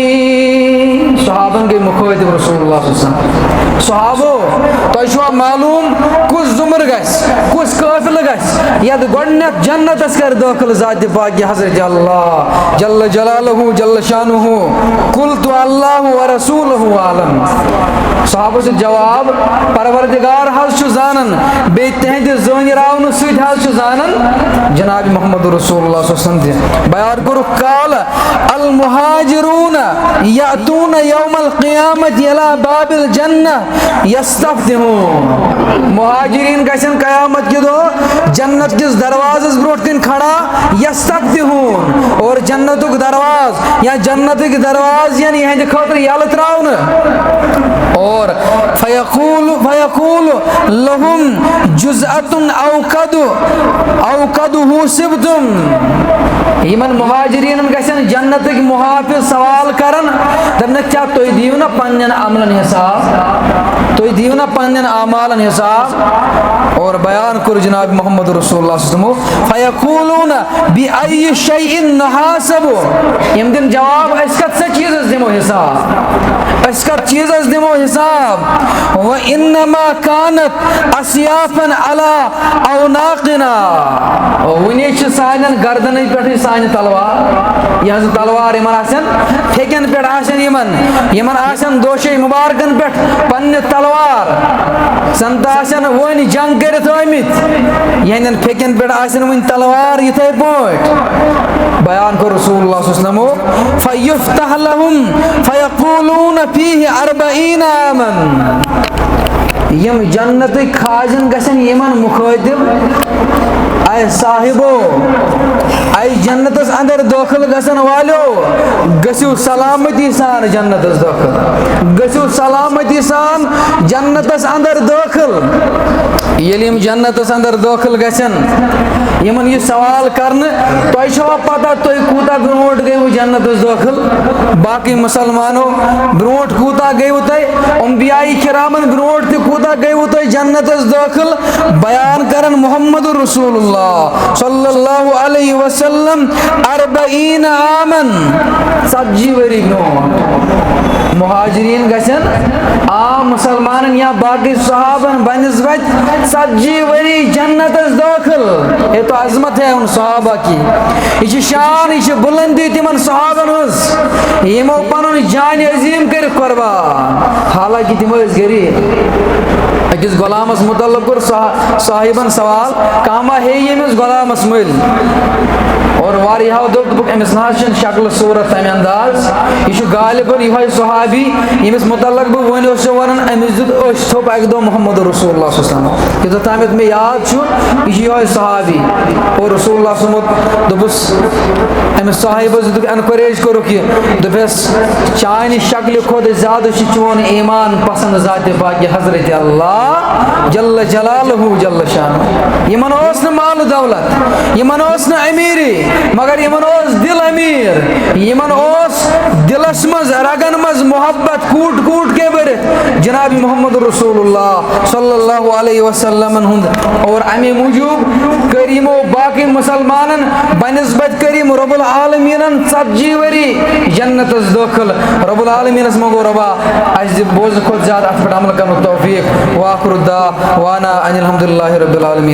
सहाबन के मुखातिब रसूलुल्लाह सल्लल्लाहु अलैहि वसल्लम सहाबो तो मालूम कुछ जुमर कुछ काफिल यद गोडनेथ जन्नतस कर दाखिल जात पाक हजरत अल्लाह जल्ल जलालहु जल्ल शानुहु कुल्तु अल्लाहु व रसूलुहु आलम सहाबो से जवाब परवरदिगार हज जानन बे तहद जानरावन सद हज जानन जनाब मोहम्मद रसूलुल्लाह सल्लल्लाहु अलैहि वसल्लम बयान कर काल अल मुहाजिरून यातून यौमल क़ियामत इला बाबिल जन्नह यस्तफ्तिहून मुहाजिरीन गसन क़यामत के दो जन्नत किस दरवाज़स ब्रोट किन खड़ा यस्तफ्तिहून और जन्नतुक दरवाज या जन्नतुक दरवाज यानी यहंद खतर यल त्रावन और फयकूल लहुम जुज़अतुन औकदुहु सिब्तुम यमन मुहाजिरीन गसन जन्नतुक मुहाफिज सवाल करन दपन क्या तुई दियो ना पन्नन अमलन हिसाब तुई दियो ना पन्नन अमालन हिसाब और बयान कर जनाब मोहम्मद रसूलुल्लाह सल्लल्लाहु अलैहि वसल्लम फयकूलून बिअय्यि शैइन नहासबु यम दिन जवाब अस कत चीज दिमो हिसाब अस कत चीज दिमो हिसाब व इन्नमा कानत अस्याफन अला औनाक़िना वने छ सानन गर्दन पे सान तलवार यह तलवार यमन आसन फेकन पे आसन यमन आसन दोशे मुबारकन पे पन्ने तलवार संत आसन वन जंग कर यहन फेकन पे आसन वन तलवार इथे पोट बयान कर रसूलुल्लाह सल्लल्लाहु अलैहि वसल्लम फयुफ्तह लहुम फयक़ूलून फीहि अर्बईन आमन यम जन्नत खाजन गसन यमन मुखातिब आय साहिबो आय जन्नतस अंदर दाखिल गसन वालो गसु सलामती सान जन्नतस दाखिल गसु सलामती सान जन्नतस अंदर दाखिल यम जन्नतस अंदर दाखिल गसन यमन ये सवाल करने तो छवा पता तो कूता ब्रोट गए जन्नतस दाखिल बाकी मुसलमानों ब्रोट कूता गए अंबियाई किरामन ब्रोट ते कूता गए जन्नतस दाखिल बयान करन मोहम्मद रसूलुल्लाह सल्लल्लाहु अलैहि वसल्लम अर्बईन आमन 70 वरी मुहाजिरीन गसन आम मुसलमान या बाकी सहाबन बनस्बत 70 वरी जन्नतस दाखिल ये तो अजमत है उन सहाबा की ये शान ये बुलंदी तिमन सहाबन हज यमो पनुन जान अजीम कर कुर्बान हालांकि तिम गरीब अकिस गुलामस मुतल्लक कर साहिबन सवाल कामा है यमिस गुलामस मिल और वारियाहो दोप अमिस नाशन शक्ल सूरत तम अंदाज यह गालिबन यह सहाबी यमिस मुतल्लक बह वन वन अमिस दुत थोप अक दो मोहम्मद रसूलुल्लाह सल्लल्लाहु अलैहि वसल्लम युत तमित मे याद यह सहाबी और रसूलुल्लाह दोपस अमिस साहिबस दुत एनकरेज करुक दोपस चान शक्ल खुद ज्यादा चोन ईमान पसंद जात पाक हजरत अल्लाह जल्ल जलालहु जल्ल शानुहु यमन ओस न माल दौलत यमन ओस न अमीरी मगर यमन ओस दिल अमीर यमन ओस दिलस मज रगन मज मोहब्बत कूट कूट के बर जनाब मोहम्मद रसूलुल्लाह सल्लल्लाहु अलैहि वसल्लम और अमे मूजूब करीमो बाकी मुसलमानन बनस्बत करीम रब्बुल आलमीनन 70 वरी जन्नतस दाखिल रब्बुल आलमीनस मंगो रबा अज बोझ खुद ज्यादा अत पे अमल करने तौफीक वाखरुद्दा वाना अनिल हम्दुलिल्लाहि रब्बिल आलमीन।